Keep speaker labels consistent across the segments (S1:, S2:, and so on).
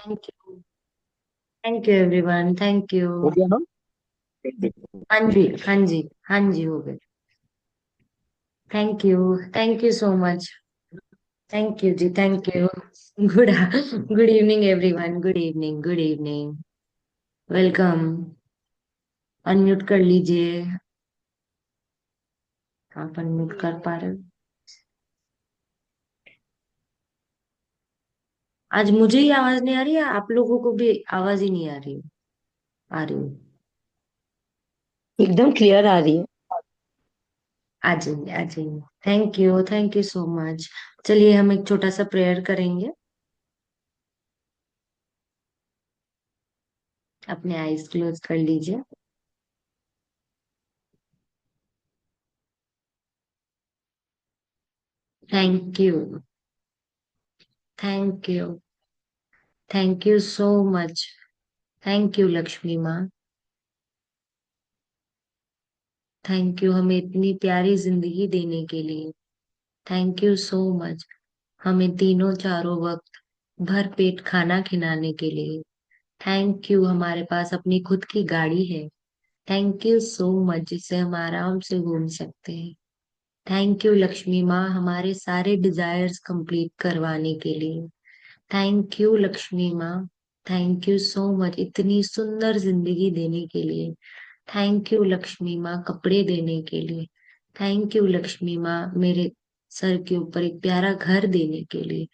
S1: Thank you everyone, thank you.
S2: हो गया ना?
S1: हाँ जी, हाँ जी, हाँ जी, हो गए। Thank you so much. Thank you जी, thank you. Good good evening everyone, good evening, good evening. Welcome. Unmute कर लीजिए। आप अनम्यूट कर पा रहे हो? आज मुझे ही आवाज नहीं आ रही है, आप लोगों को भी आवाज ही नहीं आ रही? आ रही हूँ।
S2: एकदम क्लियर आ रही है।
S1: आ जाइए, आ जाइए। Thank you so much. चलिए हम एक छोटा सा प्रेयर करेंगे। अपने आईज क्लोज कर लीजिए। Thank you. Thank you. Thank you so much. Thank you Lakshmi माँ। थैंक यू हमें इतनी प्यारी जिंदगी देने के लिए। Thank you so much. हमें तीनों चारों वक्त भर पेट खाना खिलाने के लिए। थैंक यू हमारे पास अपनी खुद की गाड़ी है। थैंक यू सो मच जिससे हम आराम से घूम सकते हैं। थैंक यू लक्ष्मी माँ हमारे सारे डिजायर्स कंप्लीट करवाने के लिए। थैंक यू लक्ष्मी माँ। थैंक यू सो मच इतनी सुंदर जिंदगी देने के लिए। थैंक यू लक्ष्मी माँ कपड़े देने के लिए। थैंक यू लक्ष्मी माँ मेरे सर के ऊपर एक प्यारा घर देने के लिए।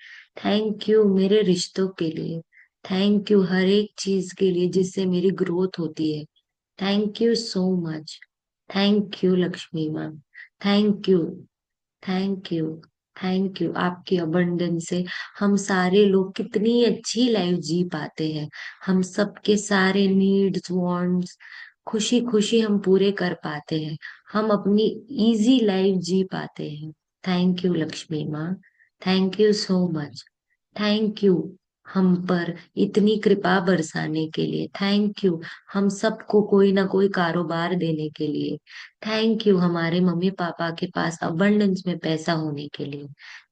S1: थैंक यू मेरे रिश्तों के लिए। थैंक यू हर एक चीज के लिए जिससे मेरी ग्रोथ होती है। Thank you so much. Thank you Lakshmi माँ। Thank you. Thank you. Thank you आपकी अबंडेंस से हम सारे लोग कितनी अच्छी लाइफ जी पाते हैं। हम सबके सारे नीड्स वांट्स खुशी खुशी हम पूरे कर पाते हैं। हम अपनी इजी लाइफ जी पाते हैं। थैंक यू लक्ष्मी माँ। Thank you so much. Thank you हम पर इतनी कृपा बरसाने के लिए। थैंक यू हम सबको कोई ना कोई कारोबार देने के लिए। थैंक यू हमारे मम्मी पापा के पास अबंडेंस में पैसा होने के लिए।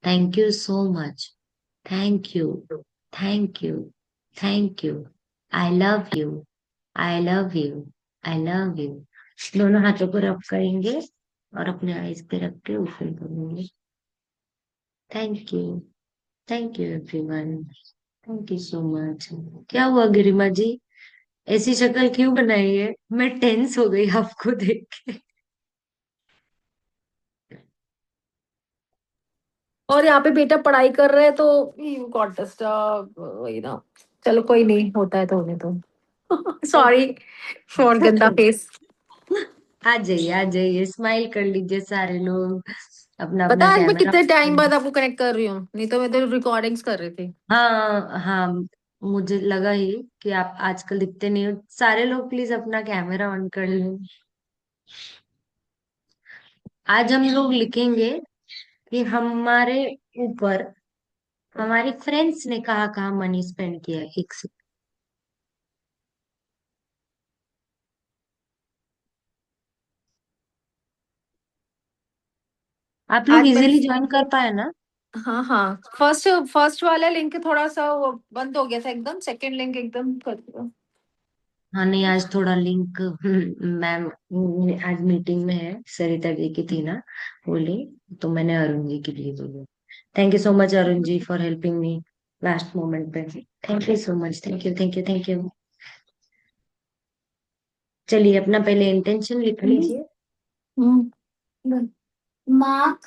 S1: Thank you so much. Thank you. Thank you. Thank you. I love you. I love you. I love you. दोनों हाथों को रब करेंगे और अपने आईज पे रख के ऊपर करेंगे। Thank you. Thank you everyone. Thank you so much. क्या हुआ गिरिमा जी? ऐसी शक्ल क्यों बनाई है? मैं टेंस हो गई आपको देख के।
S2: और यहाँ पे बेटा पढ़ाई कर रहे हैं तो यू गॉट डिस्टर्ब वही ना। चलो कोई नहीं, होता है तो होने तो सॉरी फॉर गंदा फेस।
S1: आ जाइए स्माइल कर लीजिए सारे लोग। अपना
S2: पता
S1: अपना
S2: है आज मैं
S1: कैमरा।
S2: कितने टाइम बाद आपको कनेक्ट कर रही हूँ, नहीं तो मैं तो रिकॉर्डिंग्स कर रही थी।
S1: हाँ हाँ, मुझे लगा ही कि आप आजकल दिखते नहीं हो। सारे लोग प्लीज अपना कैमरा ऑन कर लें। आज हम लोग लिखेंगे कि हमारे ऊपर हमारी फ्रेंड्स ने कहाँ कहाँ मनी स्पेंड किया है। एक से आप लोग
S2: आज मैंने
S1: इजीली ज्वाइन कर पाए ना?
S2: हाँ हाँ, फर्स्ट फर्स्ट वाला लिंक थोड़ा सा वो बंद हो गया था एकदम, सेकंड लिंक एकदम कर दिया।
S1: हाँ नहीं, आज थोड़ा लिंक मैम आज मीटिंग में है, सरिता दी की थी ना, बोली, तो मैंने अरुण जी के लिए बोली। Thank you so much Arun ji for helping me last moment पे। Thank you so much, thank you, thank you, thank you. चलिए अपना पहले इंटेंशन लिख लीजिए।
S2: Mark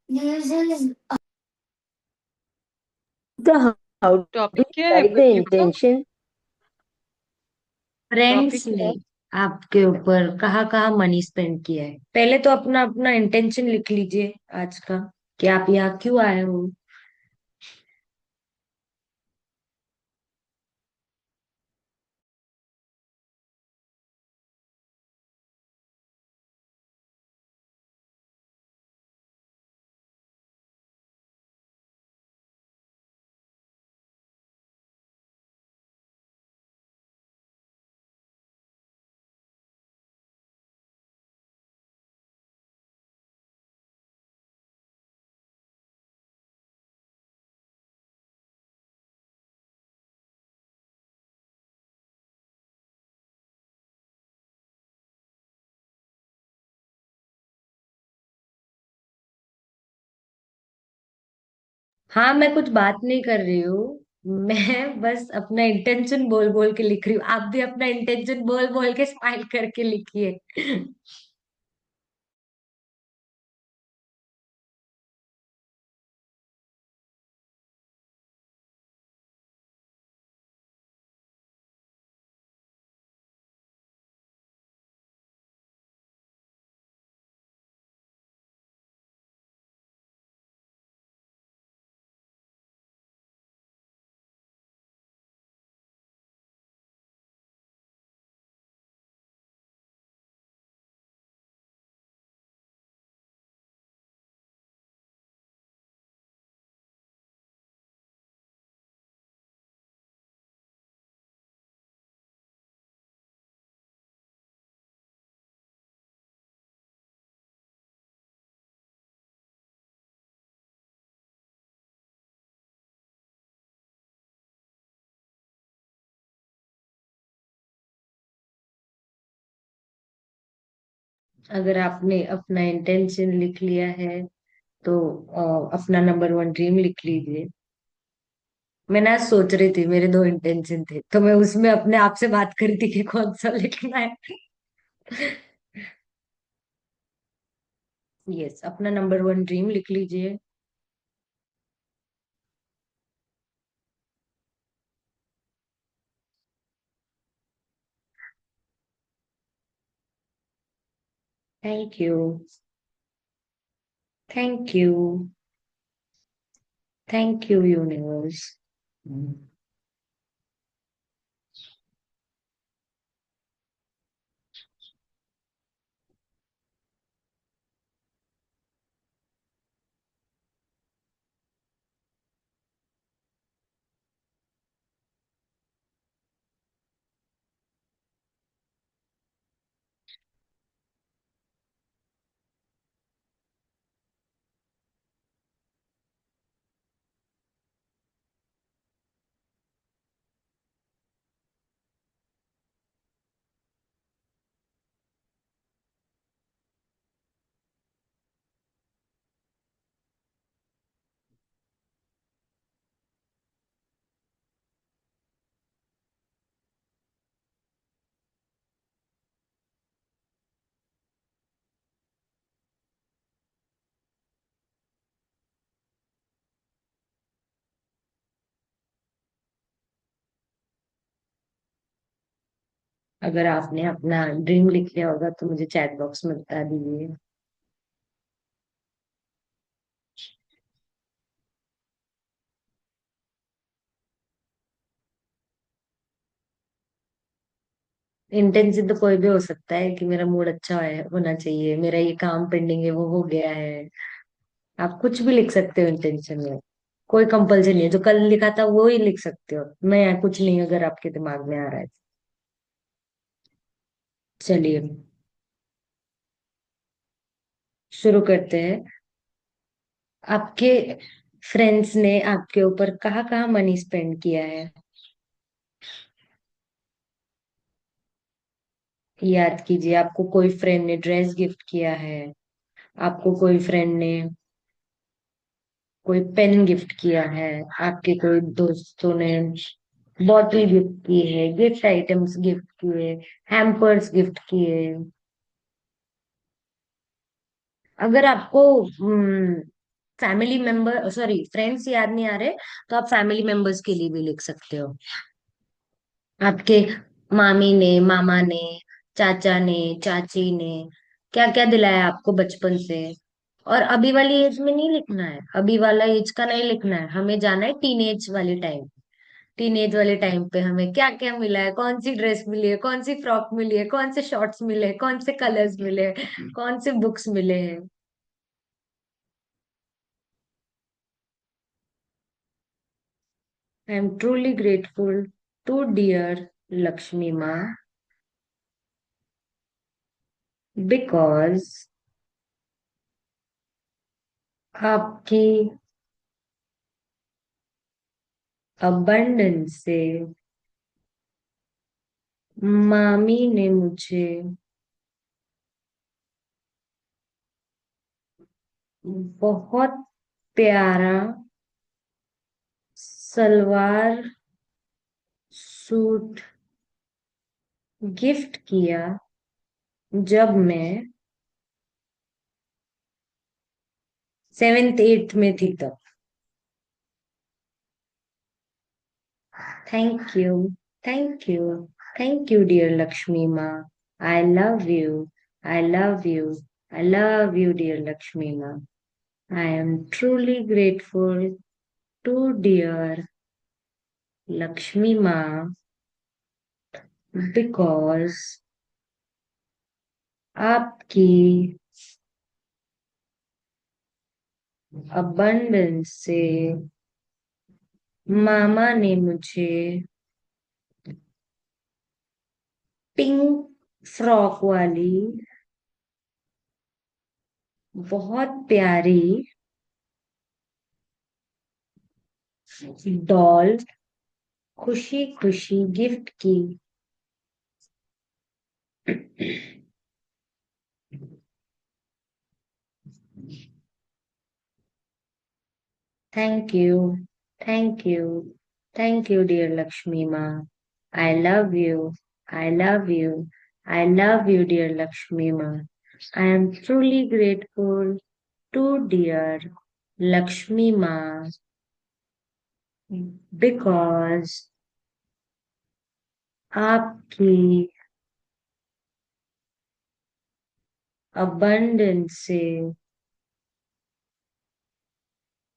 S2: uses the how
S3: topic
S2: to
S3: क्या है
S2: write the
S3: ये बताओ।
S2: intention.
S1: फ्रेंड्स
S3: टॉपिक
S1: ने
S3: क्या है?
S1: आपके ऊपर कहाँ कहाँ मनी स्पेंड किया है, पहले तो अपना अपना इंटेंशन लिख लीजिए आज का, कि आप यहाँ क्यों आए हो। हाँ, मैं कुछ बात नहीं कर रही हूँ। मैं बस अपना इंटेंशन बोल बोल के लिख रही हूँ। आप भी अपना इंटेंशन बोल बोल के स्माइल करके लिखिए। अगर आपने अपना इंटेंशन लिख लिया है तो अपना नंबर वन ड्रीम लिख लीजिए। मैं ना सोच रही थी, मेरे दो इंटेंशन थे तो मैं उसमें अपने आप से बात करी थी कि कौन सा लिखना है। यस, अपना नंबर वन ड्रीम लिख लीजिए। Thank you. Thank you. Thank you universe. अगर आपने अपना ड्रीम लिख लिया होगा तो मुझे चैट बॉक्स में बता दीजिए। इंटेंशन तो कोई भी हो सकता है कि मेरा मूड अच्छा होना चाहिए, मेरा ये काम पेंडिंग है वो हो गया है। आप कुछ भी लिख सकते हो इंटेंशन में। कोई कंपल्सन नहीं है, जो कल लिखा था वो ही लिख सकते हो। मैं कुछ नहीं, अगर आपके दिमाग में आ रहा है। चलिए, शुरू करते हैं। आपके फ्रेंड्स ने आपके ऊपर कहाँ कहाँ मनी स्पेंड किया है? याद कीजिए, आपको कोई फ्रेंड ने ड्रेस गिफ्ट किया है, आपको कोई फ्रेंड ने कोई पेन गिफ्ट किया है, आपके कोई दोस्तों ने बॉटल गिफ्ट की है, गिफ्ट आइटम्स गिफ्ट किए, हैम्पर्स गिफ्ट किए। अगर आपको फैमिली मेंबर सॉरी फ्रेंड्स याद नहीं आ रहे तो आप फैमिली मेंबर्स के लिए भी लिख सकते हो। आपके मामी ने, मामा ने, चाचा ने, चाची ने क्या क्या दिलाया आपको बचपन से। और अभी वाली एज में नहीं लिखना है, अभी वाला एज का नहीं लिखना है, हमें जाना है टीनेज वाली टाइम। टीनेज वाले टाइम पे हमें क्या क्या मिला है, कौन सी ड्रेस मिली है, कौन सी फ्रॉक मिली है, कौन से शॉर्ट्स मिले हैं, कौन से कलर्स मिले हैं, कौन से बुक्स मिले हैं। I am truly grateful to dear Lakshmi माँ बिकॉज आपकी अबंडेंस से मामी ने मुझे बहुत प्यारा सलवार सूट गिफ्ट किया जब मैं 7th 8th में थी तब। Thank you, thank you, thank you dear Lakshmi maa. I love you, I love you, I love you dear Lakshmi maa. I am truly grateful to dear Lakshmi माँ बिकॉज आपकी अबंडेंस से मामा ने मुझे पिंक फ्रॉक वाली बहुत प्यारी डॉल खुशी खुशी गिफ्ट की। Thank you, thank you, thank you dear Lakshmi maa. I love you, I love you, I love you dear Lakshmi maa. I am truly grateful to dear Lakshmi माँ बिकॉज आपकी abundance से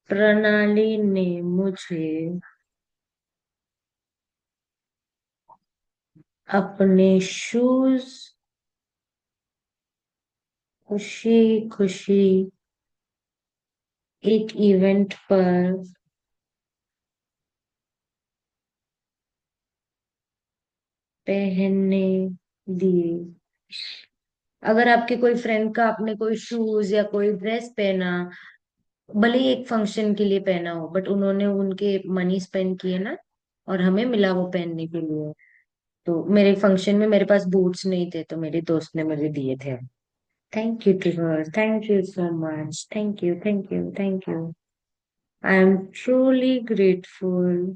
S1: प्रणाली ने मुझे अपने शूज खुशी खुशी एक इवेंट पर पहनने दिए। अगर आपके कोई फ्रेंड का आपने कोई शूज या कोई ड्रेस पहना, भले ही एक फंक्शन के लिए पहना हो, बट उन्होंने उनके मनी स्पेंड किए ना, और हमें मिला वो पहनने के लिए। तो मेरे फंक्शन में मेरे पास बूट्स नहीं थे, तो मेरी दोस्त ने मुझे दिए थे। Thank you to her, thank you so much, thank you, thank you, thank you. I am truly grateful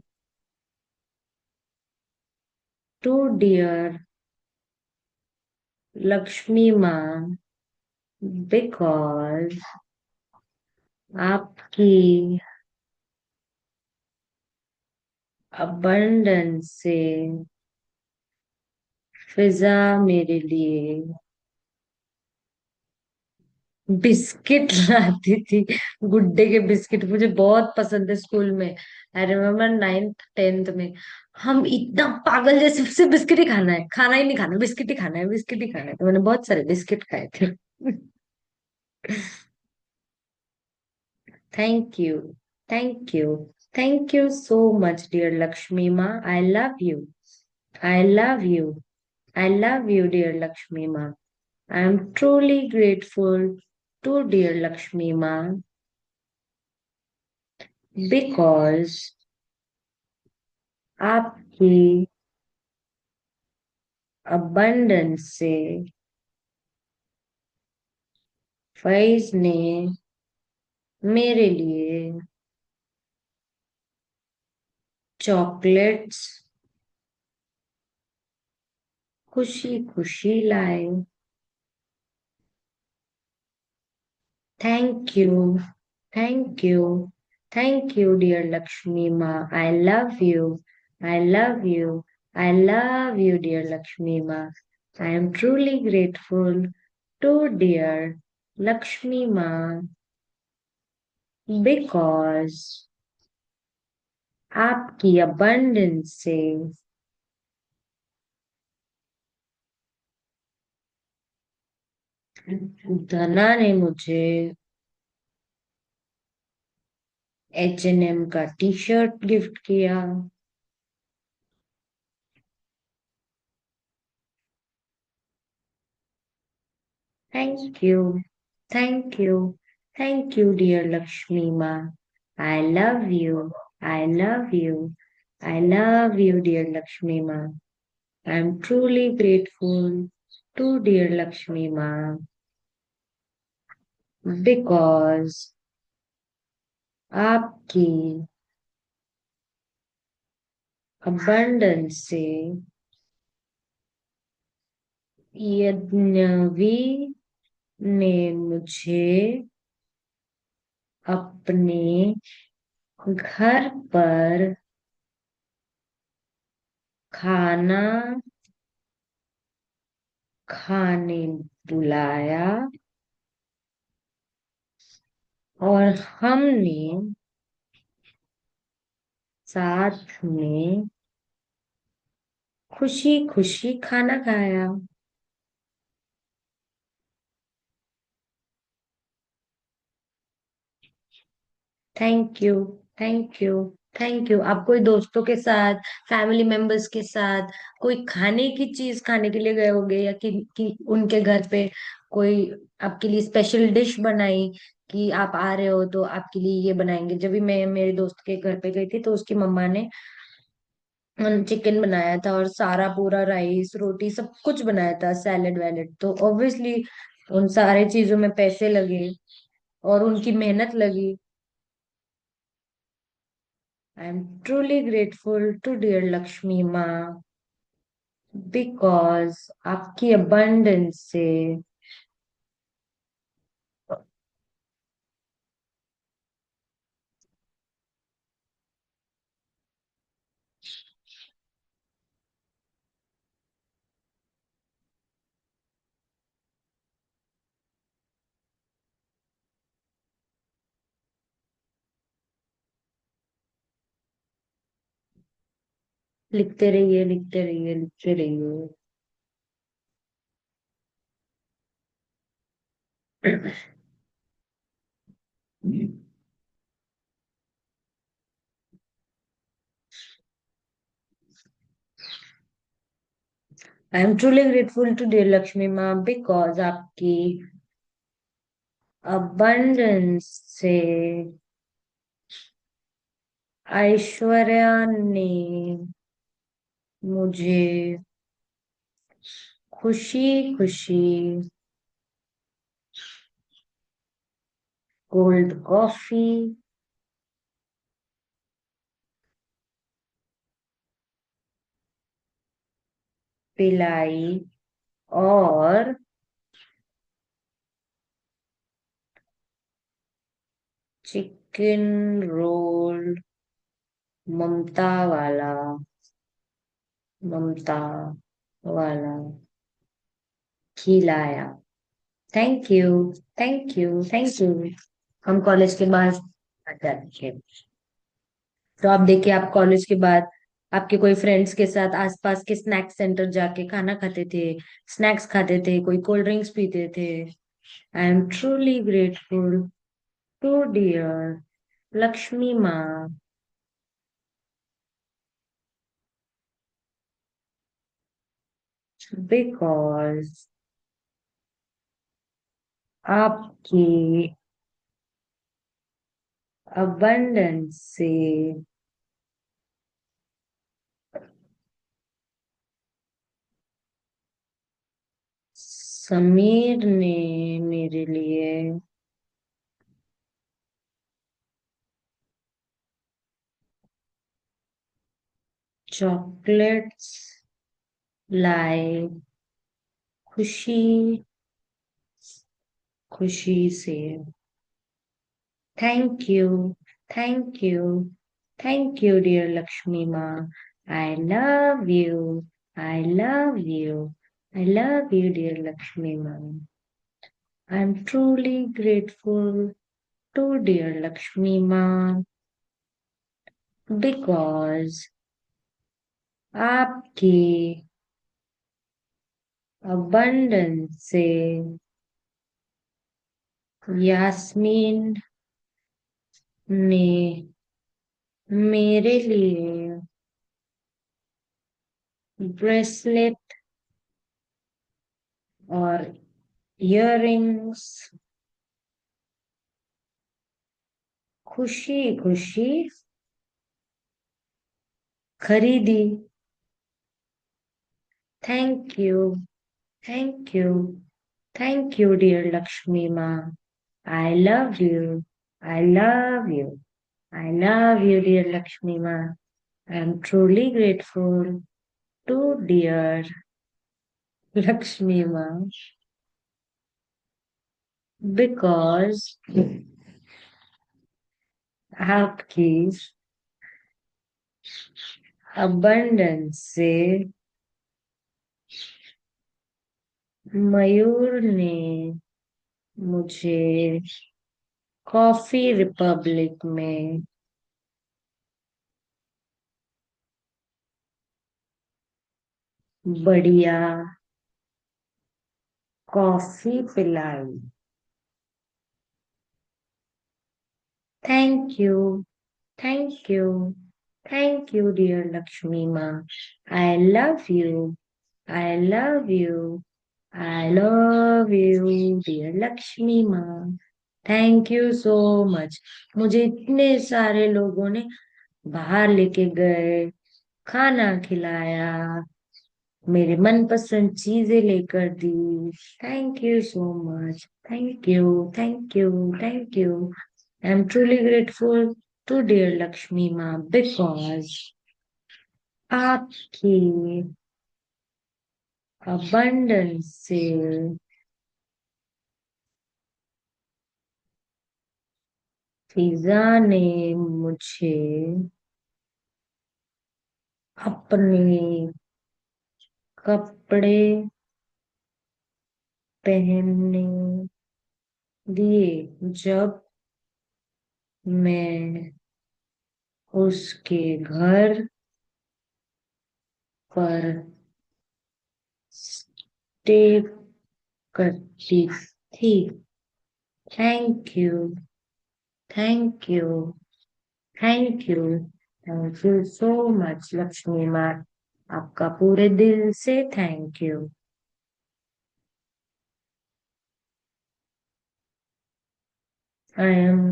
S1: to dear Lakshmi माँ बिकॉज आपकी अबंडेंस से फिजा मेरे लिए बिस्किट लाती थी। गुड्डे के बिस्किट मुझे बहुत पसंद है स्कूल में। आई रिमेम्बर 9th 10th में हम इतना पागल जैसे सिर्फ बिस्किट ही खाना है, खाना ही नहीं खाना, बिस्किट ही खाना है, बिस्किट ही खाना है। तो मैंने बहुत सारे बिस्किट खाए थे। Thank you, thank you, thank you so much dear Lakshmi maa. I love you, I love you, I love you dear Lakshmi maa. I am truly grateful to dear Lakshmi माँ बिकॉज आपकी अबंडेंस से फैज ने मेरे लिए चॉकलेट्स खुशी खुशी लाए। Thank you, thank you, thank you dear Lakshmi maa. I love you, I love you, I love you dear Lakshmi maa. I am truly grateful to dear Lakshmi माँ बिकॉज आपकी अबंडेंस से धना ने मुझे H&M का टी शर्ट गिफ्ट किया। Thank you, thank you, thank you dear Lakshmi maa. I love you, I love you, I love you dear Lakshmi maa. I am truly grateful to dear Lakshmi माँ because आपकी अबंडेंस से यज्ञवी ने मुझे अपने घर पर खाना खाने बुलाया और हमने साथ में खुशी खुशी खाना खाया। Thank you, thank you, thank you. आप कोई दोस्तों के साथ, फैमिली मेंबर्स के साथ कोई खाने की चीज खाने के लिए गए होंगे, या कि उनके घर पे कोई आपके लिए स्पेशल डिश बनाई कि आप आ रहे हो तो आपके लिए ये बनाएंगे। जब भी मैं मेरे दोस्त के घर पे गई थी तो उसकी मम्मा ने चिकन बनाया था, और सारा पूरा राइस रोटी सब कुछ बनाया था, सैलेड वैलेड। तो ऑब्वियसली उन सारे चीजों में पैसे लगे और उनकी मेहनत लगी। I am truly grateful to dear Lakshmi माँ, बिकॉज आपकी अबंडेंस से लिखते रहिए, लिखते रहिए, लिखते रहिए। I am truly grateful to dear Lakshmi माँ, बिकॉज आपकी अबंडेंस से ऐश्वर्या ने मुझे खुशी खुशी कोल्ड कॉफी पिलाई और चिकन रोल ममता वाला, ममता वाला खिलाया। Thank you, thank you, thank you. हम कॉलेज के बाद आ जाते हैं। तो आप देखिए, आप कॉलेज के बाद आपके कोई फ्रेंड्स के साथ आसपास के स्नैक्स सेंटर जाके खाना खाते थे, स्नैक्स खाते थे, कोई कोल्ड ड्रिंक्स पीते थे। I am truly grateful to dear Lakshmi माँ, बिकॉज आपकी अबंडेंस से समीर ने मेरे लिए चॉकलेट्स लाए, खुशी खुशी से। Thank you, thank you, thank you dear Lakshmi maa. I love you, I love you, I love you dear Lakshmi maa. I am truly grateful to dear Lakshmi माँ, बिकॉज आपकी अबंडेंस से यास्मीन ने मेरे लिए ब्रेसलेट और इयररिंग्स खुशी खुशी खरीदी। Thank you, thank you, thank you dear Lakshmi maa. I love you, I love you, I love you dear Lakshmi maa. I am truly grateful to dear Lakshmi Ma because आपकी abundance से मयूर ने मुझे कॉफी रिपब्लिक में बढ़िया कॉफी पिलाई। Thank you, thank you, thank you dear Lakshmi maa. I love you, I love you, I love you dear Lakshmi माँ। Thank you so much. मुझे इतने सारे लोगों ने बाहर लेके गए, खाना खिलाया, मेरे मनपसंद चीजें लेकर दी। Thank you so much. Thank you, thank you, thank you. I am truly grateful to dear Lakshmi माँ बिकॉज आपकी abundance से फिजा ने मुझे अपने कपड़े पहनने दिए जब मैं उसके घर पर स्टे करती थी। Thank you, thank you, thank you, thank you so much Lakshmi माँ। आपका पूरे दिल से thank you. I am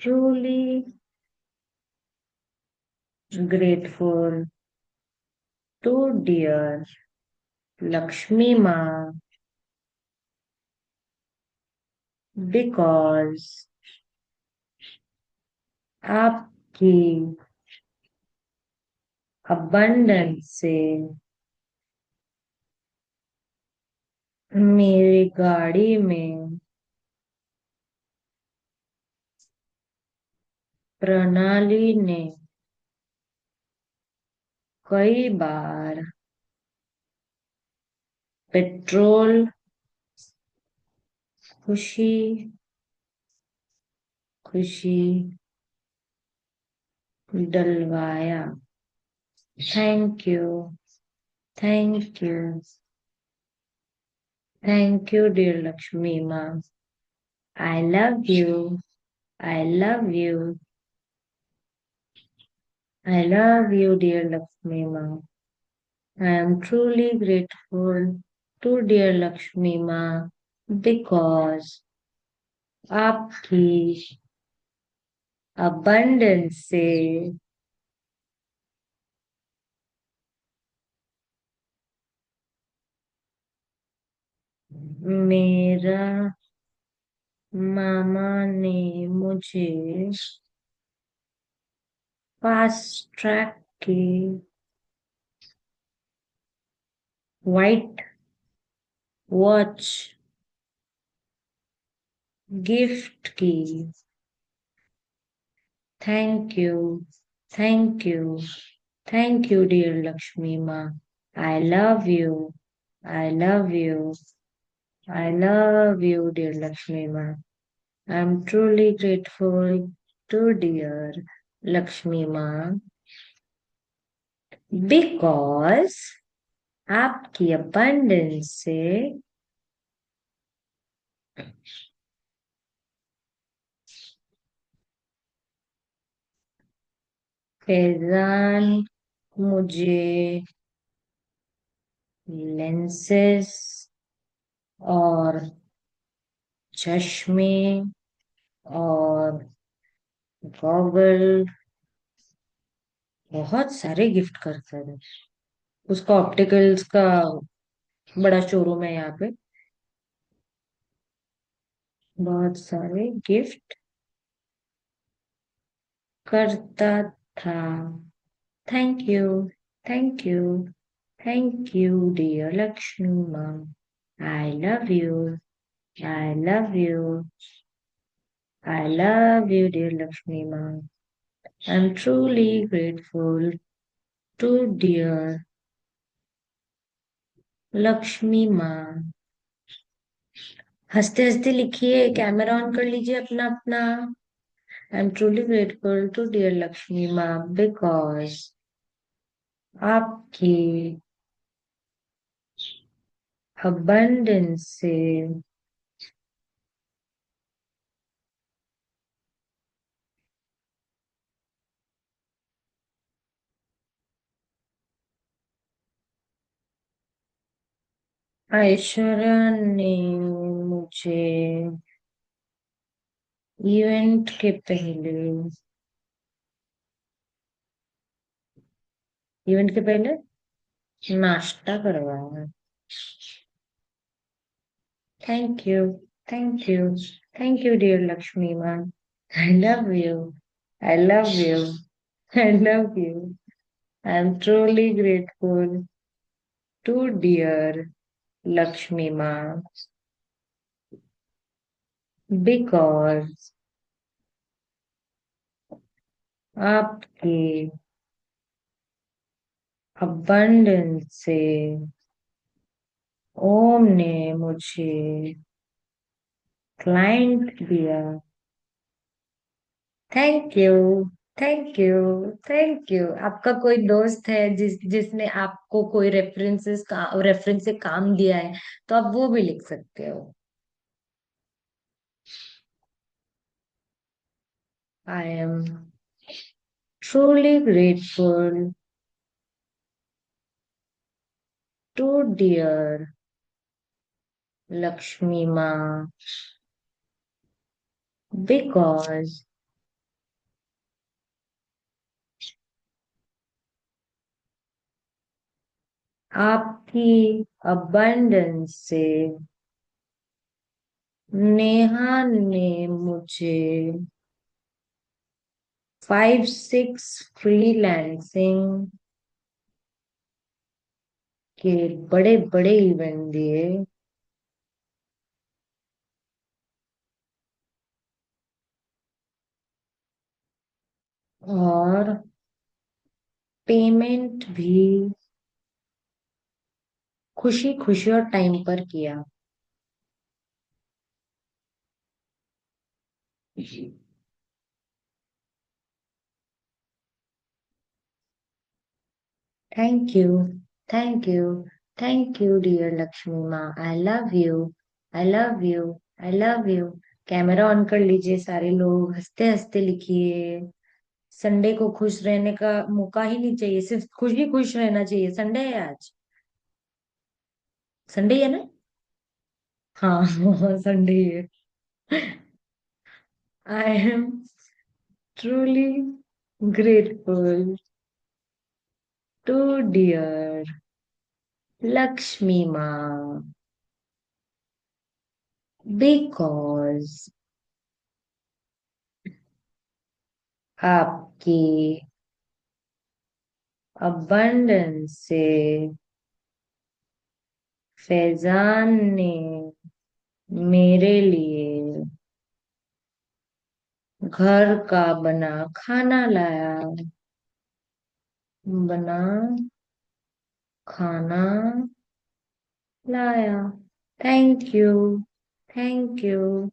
S1: truly grateful to dear Lakshmi Ma because आपकी abundance से मेरी गाड़ी में प्रणाली ने कई बार पेट्रोल खुशी खुशी डलवाया। Thank you, thank you, thank you dear Lakshmi maa. I love you, I love you, I love you dear Lakshmi maa. I am truly grateful to dear Lakshmi Ma because आपकी abundance से मेरा मामा ने मुझे फास्ट ट्रैक की व्हाइट वॉच गिफ्ट की। Thank you, thank you, thank you dear Lakshmi maa. I love you, I love you, I love you, dear Lakshmi Ma. I'm truly grateful to dear Lakshmi Ma because आपकी abundance से फैजान मुझे lenses और चश्मे और goggle बहुत सारे gift करता है। उसका ऑप्टिकल्स का बड़ा शोरूम है यहाँ पे। बहुत सारे गिफ्ट करता था। Thank you. Thank you. Thank you, dear Lakshmi Ma. I love you. I love you. I love you, dear Lakshmi Ma. I'm truly grateful to dear Lakshmi माँ। हंसते हंसते लिखिए, कैमरा ऑन कर लीजिए अपना अपना। I am truly grateful to dear Lakshmi माँ because आपकी abundance से ऐश्वर्या ने मुझे इवेंट के पहले इवेंट के पहले नाश्ता करवाया। Thank you. Thank you. Thank you dear Lakshmi maa. I love you. I love you. I love you. I am truly grateful to dear Lakshmi माँ बिकॉज आपके abundance से ओम ने मुझे क्लाइंट दिया। Thank you. Thank you. Thank you. आपका कोई दोस्त है जिसने आपको कोई रेफरेंस से काम दिया है, तो आप वो भी लिख सकते हो। I am truly grateful to dear Lakshmi माँ बिकॉज आपकी abundance से नेहा ने मुझे 5-6 फ्रीलांसिंग के बड़े बड़े इवेंट दिए और पेमेंट भी खुशी खुशी और टाइम पर किया। Thank you. Thank you. Thank you dear Lakshmi maa. I love you. I love you. I love you. Camera on कर लीजिए सारे लोग, हंसते हंसते लिखिए। संडे को खुश रहने का मौका ही नहीं चाहिए, सिर्फ खुश ही खुश रहना चाहिए। संडे है आज। संडे है ना? हाँ संडे है। I am truly grateful to dear Lakshmi माँ बिकॉज आपकी abundance से फैजान ने मेरे लिए घर का बना खाना लाया। बना खाना लाया। Thank you. Thank you.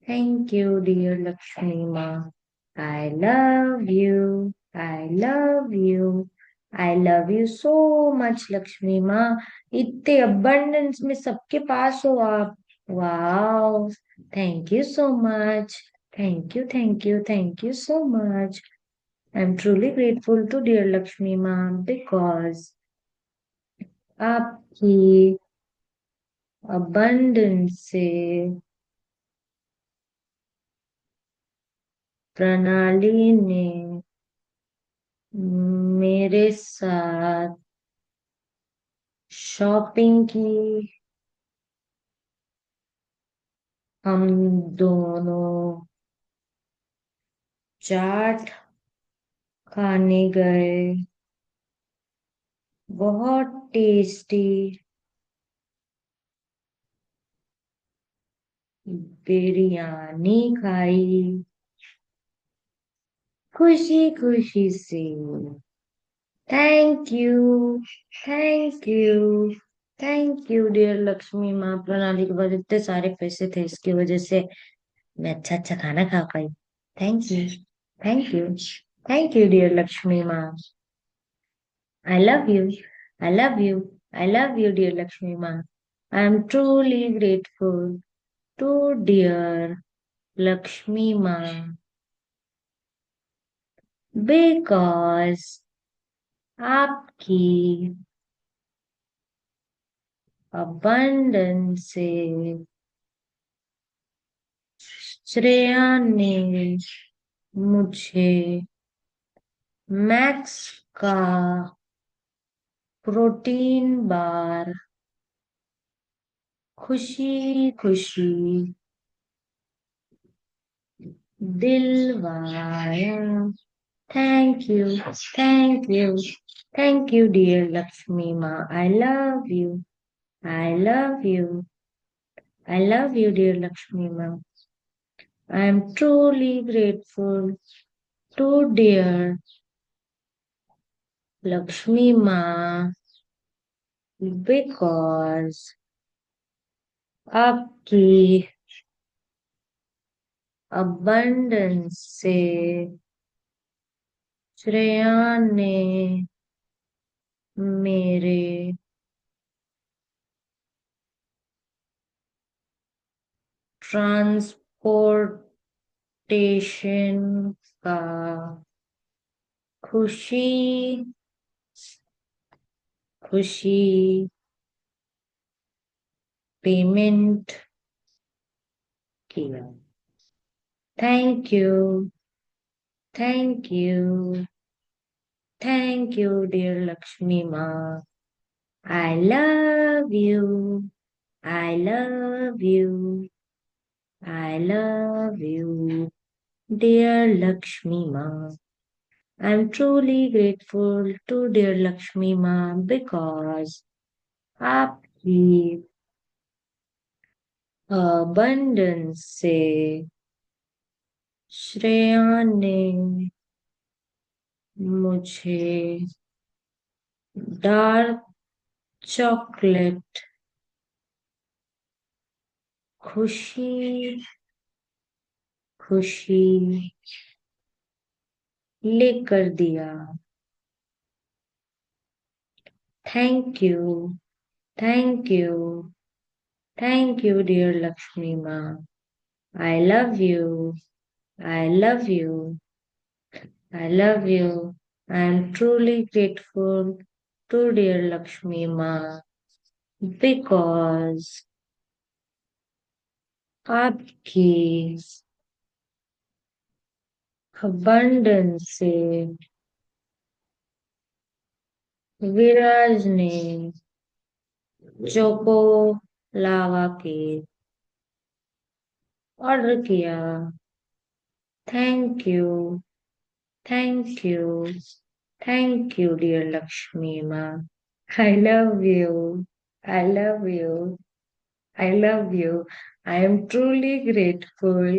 S1: Thank you dear Lakshmi maa. I love you. I love you. I love you so much Lakshmi maa. इतने अबंडेंस में सबके पास हो आप। Wow. Thank you so much. Thank you. Thank you. Thank you so much. I am truly grateful to dear Lakshmi माँ because आपकी abundance से प्रणाली ने मेरे साथ शॉपिंग की। हम दोनों चाट खाने गए। बहुत टेस्टी बिरयानी खाई, खुशी खुशी से। Thank you, thank you, thank you dear Lakshmi माँ। प्रणाली के बाद इतने सारे पैसे थे, इसकी वजह से मैं अच्छा अच्छा खाना खा पाई। Thank you, thank you, thank you dear Lakshmi maa. I love you, I love you, I love you dear Lakshmi maa. I am truly grateful to dear Lakshmi माँ बिकॉज आपकी abundance से श्रेया ने मुझे मैक्स का प्रोटीन बार खुशी खुशी दिलवाया। Thank you, thank you, thank you dear Lakshmi maa. I love you, I love you, I love you dear Lakshmi maa. I am truly grateful to dear Lakshmi माँ बिकॉज आपकी abundance से श्रेया ने मेरे ट्रांसपोर्टेशन का खुशी खुशी पेमेंट किया। Thank you, thank you, thank you dear Lakshmi maa. I love you, I love you, I love you dear Lakshmi maa. I'm truly grateful to dear Lakshmi Ma because आपकी abundance से श्रेया ने मुझे डार्क चॉकलेट खुशी खुशी लेकर दिया। Thank you, thank you, thank you dear Lakshmi maa. I love you, I love you, I love you. I am truly grateful to dear Lakshmi Ma because आपकी abundance से विराज ने चोको लावा केक ऑर्डर किया। Thank you, thank you, thank you dear Lakshmi maa. I love you, I love you, I love you. I am truly grateful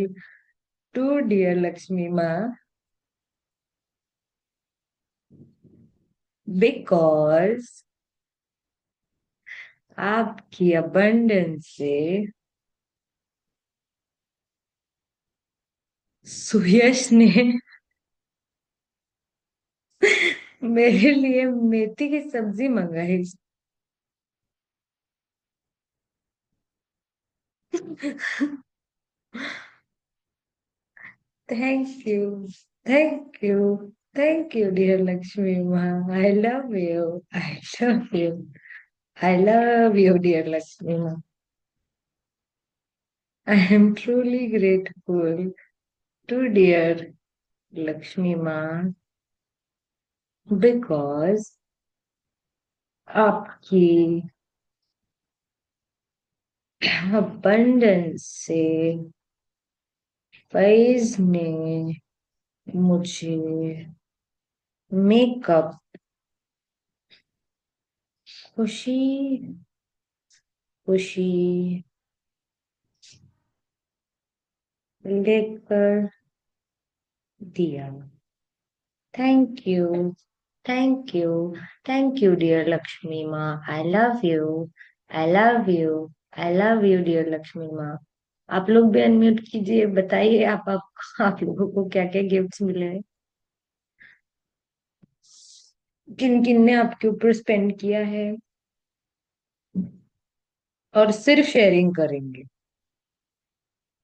S1: to dear Lakshmi Ma because आपकी abundance से सुयश ने मेरे लिए मेथी की सब्जी मंगाई। Thank you, thank you, thank you dear Lakshmi maa. I love you, I love you, I love you dear Lakshmi maa. I am truly grateful to dear Lakshmi Ma because आपकी abundance से फैज ने मुझे मेकअप खुशी खुशी लेकर दिया। Thank you, thank you, thank you dear Lakshmi maa. I love you, I love you, I love you dear Lakshmi maa. आप लोग भी अनम्यूट कीजिए, बताइए आप लोगों को क्या क्या गिफ्ट्स मिले हैं, किन किन ने आपके ऊपर स्पेंड किया है, और सिर्फ शेयरिंग करेंगे।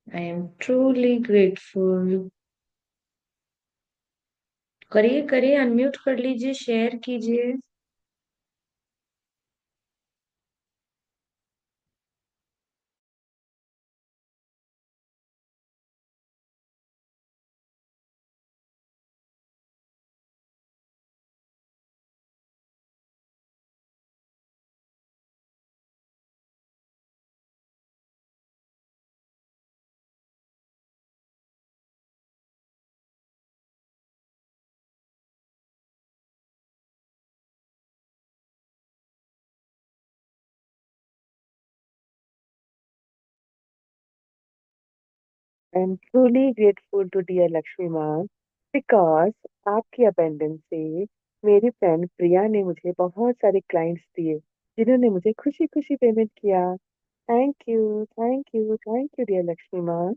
S1: I am truly grateful. करिए करिए, अनम्यूट कर लीजिए, शेयर कीजिए।
S3: I am truly grateful to dear Lakshmi ma'am because आपकी अबेंडेंस से मेरी फ्रेंड प्रिया ने मुझे बहुत सारे क्लाइंट्स दिए जिन्होंने मुझे खुशी खुशी पेमेंट किया। Thank you, thank you, thank you dear Lakshmi ma'am.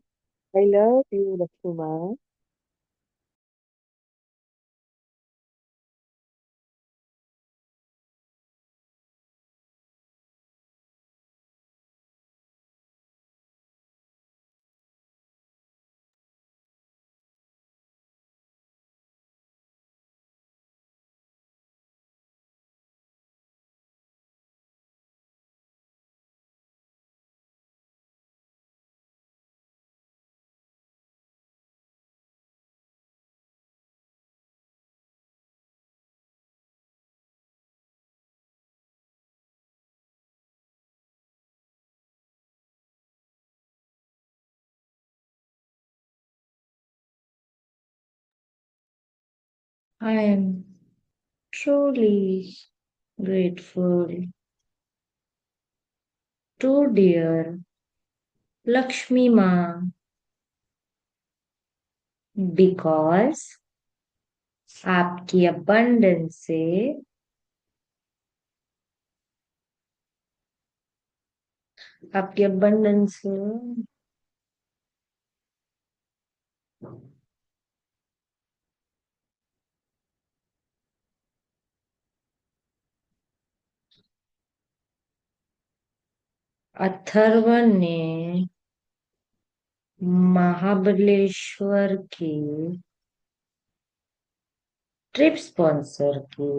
S3: I love you Lakshmi ma'am.
S1: I am truly grateful to dear Lakshmi माँ बिकॉज आपकी अबंडेंस से आपकी अबंडेंस से अथर्व ने महाबलेश्वर की ट्रिप स्पॉन्सर की।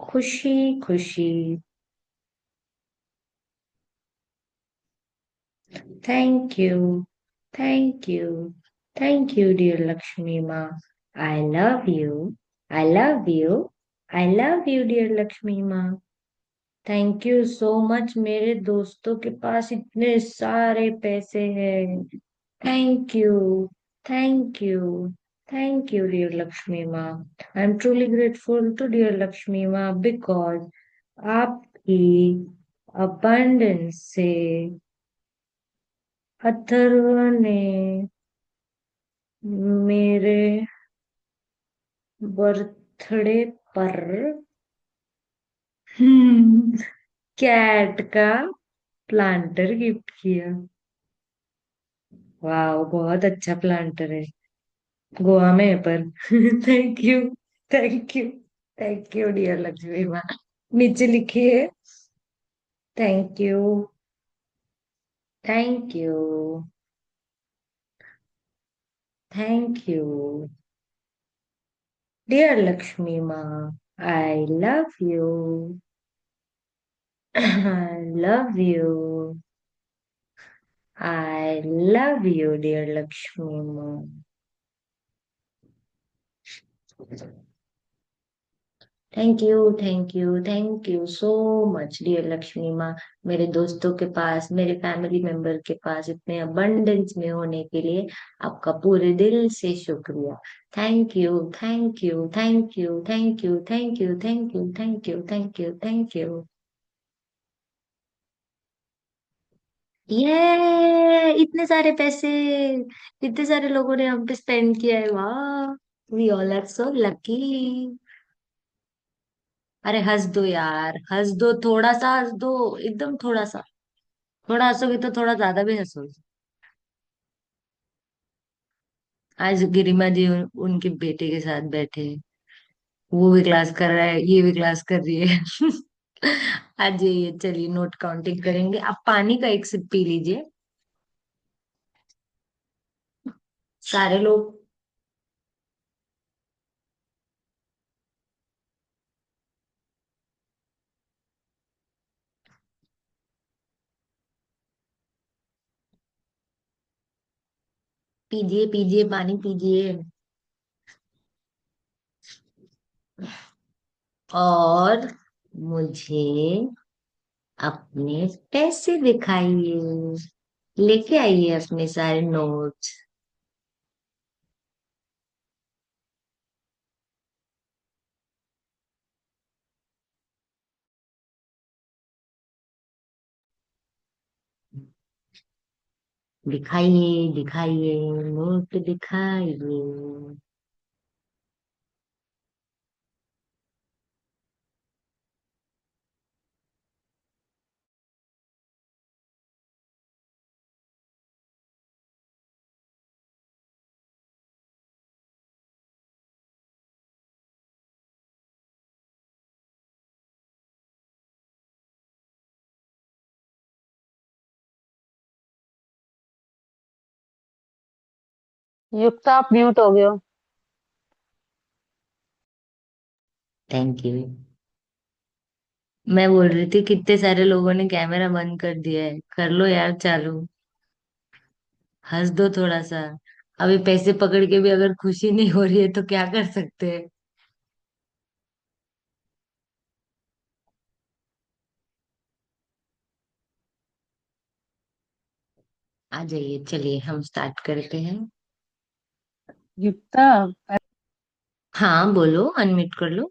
S1: खुशी खुशी। Thank you, thank you, thank you dear Lakshmi maa. I love you, I love you, I love you dear Lakshmi माँ। थैंक यू सो मच, मेरे दोस्तों के पास इतने सारे पैसे हैं। Thank you, thank you, thank you dear Lakshmi maa. I am truly grateful to dear Lakshmi माँ because आपकी अबंडेंस से अथर्व ने मेरे बर्थडे पर कैट का प्लांटर गिफ्ट किया। वाह, बहुत अच्छा प्लांटर है, गोवा में है पर। Thank you, thank you, thank you dear Lakshmi maa. नीचे लिखिए, thank you, thank you, thank you dear Lakshmi maa. I love you, I love you, I love you dear Lakshmi माँ। Thank you, thank you, thank you so much dear Lakshmi maa. मेरे दोस्तों के पास, मेरे family member के पास इतने abundance में होने के लिए आपका पूरे दिल से शुक्रिया। Thank you, thank you, thank you, thank you, thank you, thank you, thank you, thank you, thank you. ये इतने सारे पैसे, इतने सारे लोगों ने हम पे स्पेंड किया है, वाह। We all are so lucky. अरे हंस दो यार, हंस दो, थोड़ा सा हंस दो, एकदम थोड़ा सा। थोड़ा हंसोगे तो थोड़ा ज्यादा भी हंसोगे। आज गिरिमा जी उनके बेटे के साथ बैठे, वो भी क्लास कर रहा है, ये भी क्लास कर रही है। आज ये चलिए नोट काउंटिंग करेंगे। आप पानी का एक सिप पी लीजिए, सारे लोग। पीजिए पीजिए, पानी पीजिए। और मुझे अपने पैसे दिखाइए, लेके आइए अपने सारे नोट्स। दिखाइए, दिखाइए, नोट दिखाइए।
S2: युक्ता आप म्यूट हो गए हो।
S1: Thank you. मैं बोल रही थी कितने सारे लोगों ने कैमरा बंद कर दिया है, कर लो यार चालू। हंस दो थोड़ा सा। अभी पैसे पकड़ के भी अगर खुशी नहीं हो रही है तो क्या कर सकते हैं। आ जाइए, चलिए हम स्टार्ट करते हैं।
S4: युक्ता,
S1: हाँ बोलो, अनम्यूट कर लो।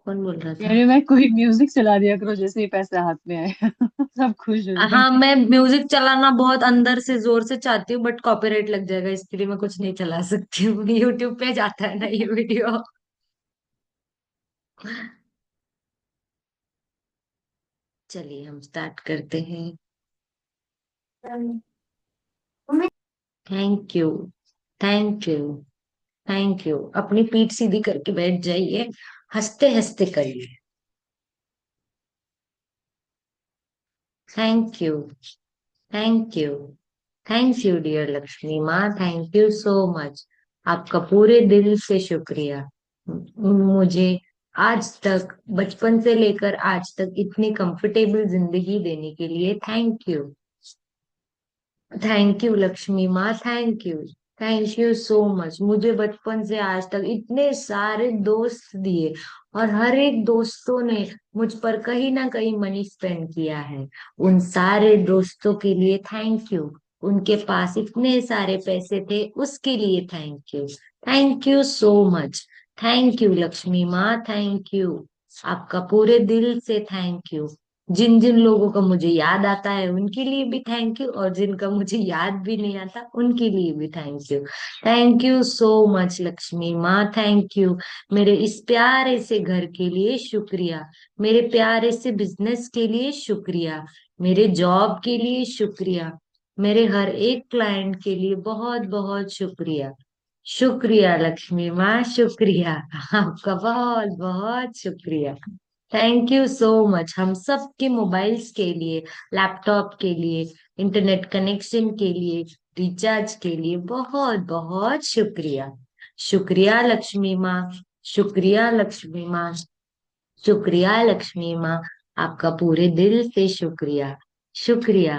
S1: कौन बोल रहा
S4: कह
S1: था?
S4: रही मैं कोई म्यूजिक चला दिया करो जैसे ही पैसे हाथ में आए। सब खुश हो
S1: हाँ,
S4: जाए।
S1: मैं म्यूजिक चलाना बहुत अंदर से जोर से चाहती हूँ, बट कॉपीराइट लग जाएगा, इसके लिए मैं कुछ नहीं चला सकती हूँ। यूट्यूब पे जाता है ना ये वीडियो। चलिए हम स्टार्ट करते हैं। Thank you, thank you, thank you. अपनी पीठ सीधी करके बैठ जाइए, हंसते हंसते करिए। Thank you, thank you, thank you dear Lakshmi माँ, थैंक यू सो मच। आपका पूरे दिल से शुक्रिया। मुझे आज तक, बचपन से लेकर आज तक इतनी कंफर्टेबल जिंदगी देने के लिए thank you. Thank you Lakshmi माँ, thank you, thank you so much. मुझे बचपन से आज तक इतने सारे दोस्त दिए, और हर एक दोस्तों ने मुझ पर कहीं ना कहीं मनी स्पेंड किया है। उन सारे दोस्तों के लिए थैंक यू। उनके पास इतने सारे पैसे थे, उसके लिए thank you. Thank you so much. Thank you Lakshmi माँ, थैंक यू। आपका पूरे दिल से थैंक यू। जिन जिन लोगों का मुझे याद आता है उनके लिए भी थैंक यू, और जिनका मुझे याद भी नहीं आता उनके लिए भी thank you. Thank you so much Lakshmi माँ, थैंक यू। मेरे इस प्यारे से घर के लिए शुक्रिया। मेरे प्यारे से बिजनेस के लिए शुक्रिया। मेरे जॉब के लिए शुक्रिया। मेरे हर एक क्लाइंट के लिए बहुत बहुत शुक्रिया। शुक्रिया लक्ष्मी माँ, शुक्रिया। आपका बहुत बहुत शुक्रिया। Thank you so much. हम सब के मोबाइल्स के लिए, लैपटॉप के लिए, इंटरनेट कनेक्शन के लिए, रिचार्ज के लिए बहुत बहुत शुक्रिया। शुक्रिया लक्ष्मी माँ, शुक्रिया लक्ष्मी माँ, शुक्रिया लक्ष्मी माँ। आपका पूरे दिल से शुक्रिया। शुक्रिया,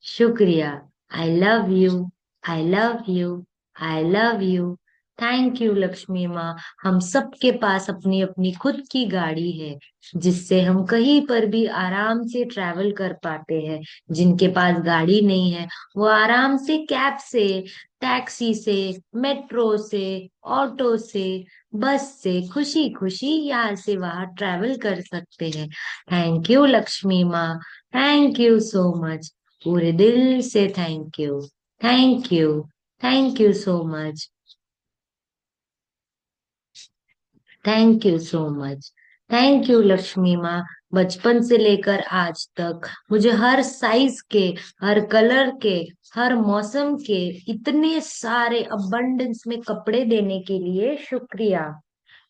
S1: शुक्रिया। आई love you, I love you, I love you. Thank you Lakshmi माँ। हम सबके पास अपनी अपनी खुद की गाड़ी है, जिससे हम कहीं पर भी आराम से ट्रैवल कर पाते हैं। जिनके पास गाड़ी नहीं है, वो आराम से कैब से, टैक्सी से, मेट्रो से, ऑटो से, बस से खुशी खुशी यहाँ से वहां ट्रैवल कर सकते हैं। थैंक यू लक्ष्मी माँ। Thank you so much. पूरे दिल से thank you. Thank you. Thank you so much. Thank you so much. Thank you Lakshmi माँ। बचपन से लेकर आज तक मुझे हर साइज के, हर कलर के, हर मौसम के इतने सारे अबंडेंस में कपड़े देने के लिए शुक्रिया।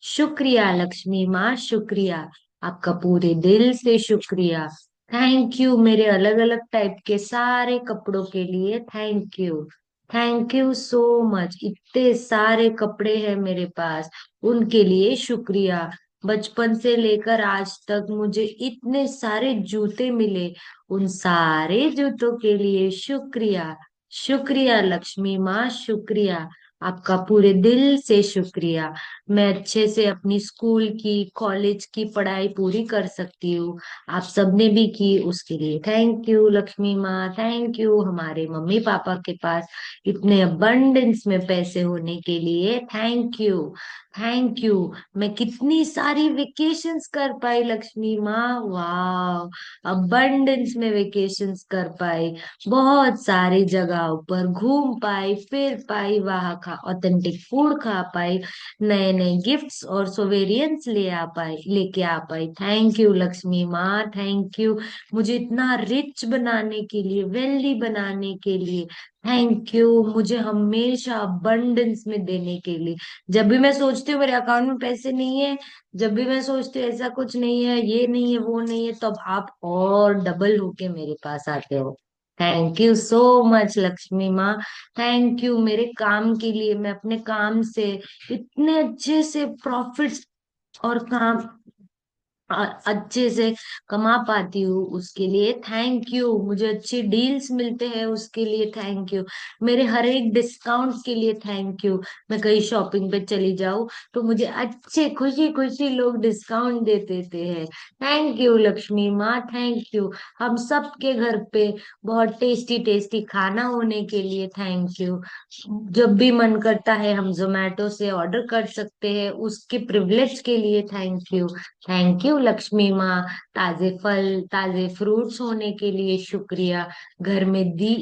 S1: शुक्रिया लक्ष्मी माँ, शुक्रिया। आपका पूरे दिल से शुक्रिया। थैंक यू मेरे अलग अलग टाइप के सारे कपड़ों के लिए। Thank you. Thank you so much. इतने सारे कपड़े हैं मेरे पास, उनके लिए शुक्रिया। बचपन से लेकर आज तक मुझे इतने सारे जूते मिले, उन सारे जूतों के लिए शुक्रिया। शुक्रिया लक्ष्मी माँ, शुक्रिया। आपका पूरे दिल से शुक्रिया। मैं अच्छे से अपनी स्कूल की, कॉलेज की पढ़ाई पूरी कर सकती हूँ। आप सबने भी की, उसके लिए थैंक यू लक्ष्मी माँ। थैंक यू हमारे मम्मी पापा के पास इतने अबंडेंस में पैसे होने के लिए। Thank you. Thank you. मैं कितनी सारी वेकेशंस कर पाई लक्ष्मी माँ, वाह। अबंडेंस में वेकेशंस कर पाई, बहुत सारी जगहों पर घूम पाई, फिर पाई, वहां का ऑथेंटिक फूड खा पाई, नए नए गिफ्ट्स और सोवेरियंस लेके आ पाई। थैंक यू लक्ष्मी माँ। थैंक यू मुझे इतना रिच बनाने के लिए, वेल्दी बनाने के लिए। थैंक यू मुझे हमेशा अबंडेंस में देने के लिए। जब भी मैं सोचती हूँ मेरे अकाउंट में पैसे नहीं है, जब भी मैं सोचती हूँ ऐसा कुछ नहीं है, ये नहीं है, वो नहीं है, तब आप और डबल होके मेरे पास आते हो। Thank you so much Lakshmi माँ। थैंक यू मेरे काम के लिए। मैं अपने काम से इतने अच्छे से प्रॉफिट्स और काम अच्छे से कमा पाती हूँ, उसके लिए थैंक यू। मुझे अच्छे डील्स मिलते हैं, उसके लिए थैंक यू। मेरे हर एक डिस्काउंट के लिए थैंक यू। मैं कहीं शॉपिंग पे चली जाऊँ तो मुझे अच्छे खुशी खुशी लोग डिस्काउंट दे देते हैं। थैंक यू लक्ष्मी माँ, थैंक यू। हम सबके घर पे बहुत टेस्टी टेस्टी खाना होने के लिए थैंक यू। जब भी मन करता है हम जोमेटो से ऑर्डर कर सकते हैं, उसके प्रिविलेज के लिए thank you. Thank you Lakshmi माँ। ताजे फल, ताजे फ्रूट्स होने के लिए शुक्रिया। घर में दी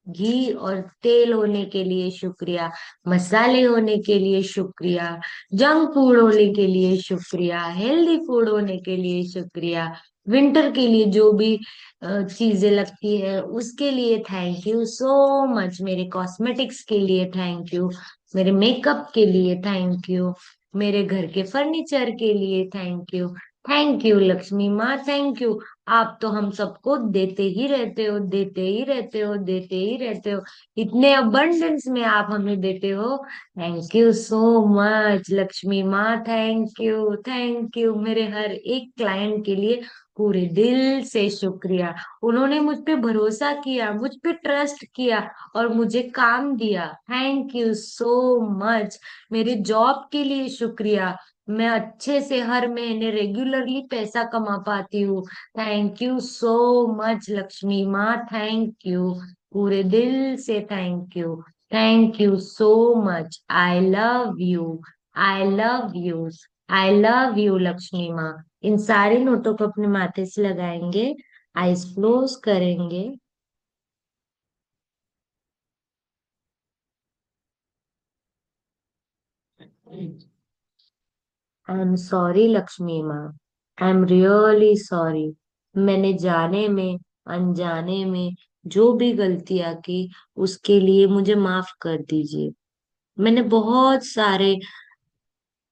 S1: घी और तेल होने के लिए शुक्रिया। मसाले होने के लिए शुक्रिया। जंक फूड होने के लिए शुक्रिया। हेल्दी फूड होने के लिए शुक्रिया। विंटर के लिए जो भी चीजें लगती है उसके लिए थैंक यू सो मच। मेरे कॉस्मेटिक्स के लिए थैंक यू। मेरे मेकअप के लिए थैंक यू। मेरे घर के फर्नीचर के लिए thank you. Thank you Lakshmi माँ, थैंक यू। आप तो हम सबको देते ही रहते हो, देते ही रहते हो, देते ही रहते हो। इतने अबंडेंस में आप हमें देते हो। Thank you so much Lakshmi माँ। Thank you. थैंक यू मेरे हर एक क्लाइंट के लिए पूरे दिल से शुक्रिया। उन्होंने मुझ पे भरोसा किया, मुझ पे ट्रस्ट किया और मुझे काम दिया। Thank you so much. मेरे जॉब के लिए शुक्रिया। मैं अच्छे से हर महीने रेगुलरली पैसा कमा पाती हूँ। Thank you so much Lakshmi माँ, थैंक यू। पूरे दिल से thank you. Thank you so much. I love you. I love you. I love you Lakshmi माँ। इन सारे नोटों को अपने माथे से लगाएंगे, आईज क्लोज करेंगे। I am sorry Lakshmi maa. I am really sorry. मैंने जाने में, अनजाने में जो भी गलतियां की, उसके लिए मुझे माफ कर दीजिए। मैंने बहुत सारे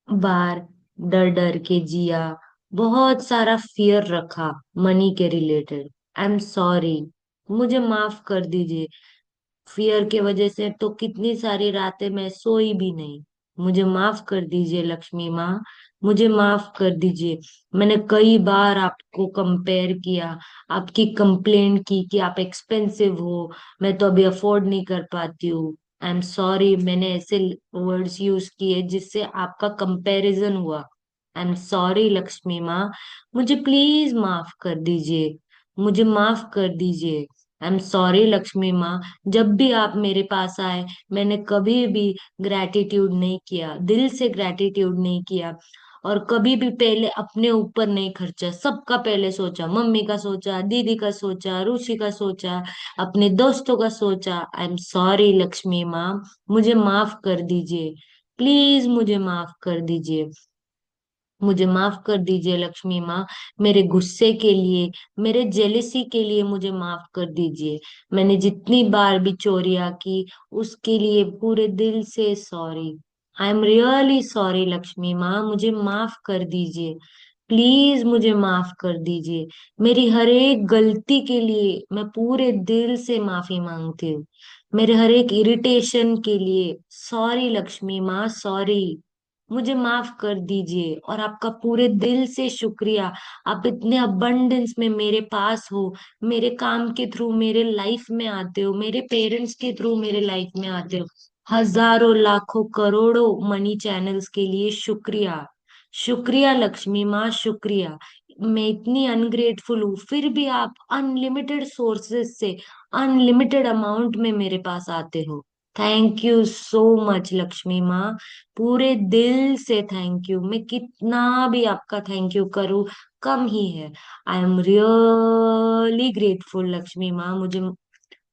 S1: बार डर डर के जिया, बहुत सारा फियर रखा मनी के रिलेटेड। I am sorry. मुझे माफ कर दीजिए। फियर के वजह से तो कितनी सारी रातें मैं सोई भी नहीं। मुझे माफ कर दीजिए लक्ष्मी माँ। मुझे माफ कर दीजिए। मैंने कई बार आपको कंपेयर किया, आपकी कंप्लेंट की कि आप एक्सपेंसिव हो, मैं तो अभी अफोर्ड नहीं कर पाती हूँ। आई एम सॉरी, मैंने ऐसे वर्ड्स यूज किए जिससे आपका कंपैरिजन हुआ। आई एम सॉरी लक्ष्मी माँ, मुझे प्लीज माफ कर दीजिए, मुझे माफ कर दीजिए। आई एम सॉरी लक्ष्मी माँ, जब भी आप मेरे पास आए मैंने कभी भी ग्रैटिट्यूड नहीं किया, दिल से ग्रैटिट्यूड नहीं किया, और कभी भी पहले अपने ऊपर नहीं खर्चा, सबका पहले सोचा, मम्मी का सोचा, दीदी का सोचा, रुचि का सोचा, अपने दोस्तों का सोचा। आई एम सॉरी लक्ष्मी माँ, मुझे माफ कर दीजिए, प्लीज मुझे माफ कर दीजिए, मुझे माफ कर दीजिए लक्ष्मी माँ। मेरे गुस्से के लिए, मेरे जेलिसी के लिए मुझे माफ कर दीजिए। मैंने जितनी बार भी चोरियां की उसके लिए पूरे दिल से sorry. I am really sorry Lakshmi माँ, मुझे माफ कर दीजिए, प्लीज मुझे माफ कर दीजिए। मेरी हर एक गलती के लिए मैं पूरे दिल से माफी मांगती हूँ। मेरे हर एक इरिटेशन के लिए सॉरी लक्ष्मी माँ, सॉरी। मुझे माफ कर दीजिए और आपका पूरे दिल से शुक्रिया। आप इतने अबंडेंस में मेरे पास हो, मेरे काम के थ्रू मेरे लाइफ में आते हो, मेरे पेरेंट्स के थ्रू मेरे लाइफ में आते हो। हजारों लाखों करोड़ों मनी चैनल्स के लिए शुक्रिया, शुक्रिया लक्ष्मी माँ, शुक्रिया। मैं इतनी अनग्रेटफुल हूँ फिर भी आप अनलिमिटेड सोर्सेस से अनलिमिटेड अमाउंट में मेरे पास आते हो। Thank you so much Lakshmi माँ, पूरे दिल से थैंक यू। मैं कितना भी आपका थैंक यू करूँ कम ही है। I am really grateful Lakshmi माँ, मुझे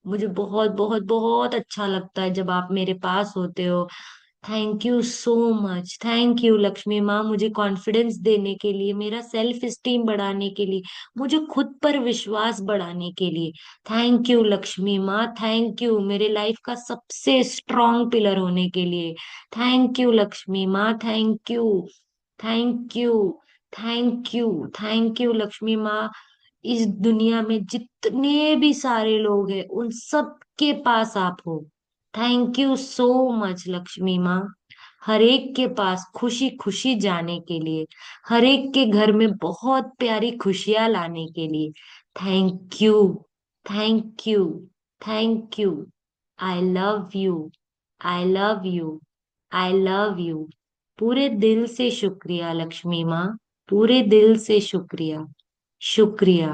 S1: मुझे बहुत बहुत बहुत अच्छा लगता है जब आप मेरे पास होते हो। Thank you so much, thank you Lakshmi माँ, मुझे कॉन्फिडेंस देने के लिए, मेरा सेल्फ स्टीम बढ़ाने के लिए, मुझे खुद पर विश्वास बढ़ाने के लिए। थैंक यू लक्ष्मी माँ, थैंक यू मेरे लाइफ का सबसे स्ट्रॉन्ग पिलर होने के लिए। थैंक यू लक्ष्मी माँ, thank you, thank you, thank you, thank you Lakshmi माँ। इस दुनिया में जितने भी सारे लोग हैं उन सब के पास आप हो। Thank you so much Lakshmi माँ, हर एक के पास खुशी खुशी जाने के लिए, हर एक के घर में बहुत प्यारी खुशियां लाने के लिए। Thank you, thank you, thank you. I love you, I love you, I love you. पूरे दिल से शुक्रिया लक्ष्मी माँ, पूरे दिल से शुक्रिया, शुक्रिया।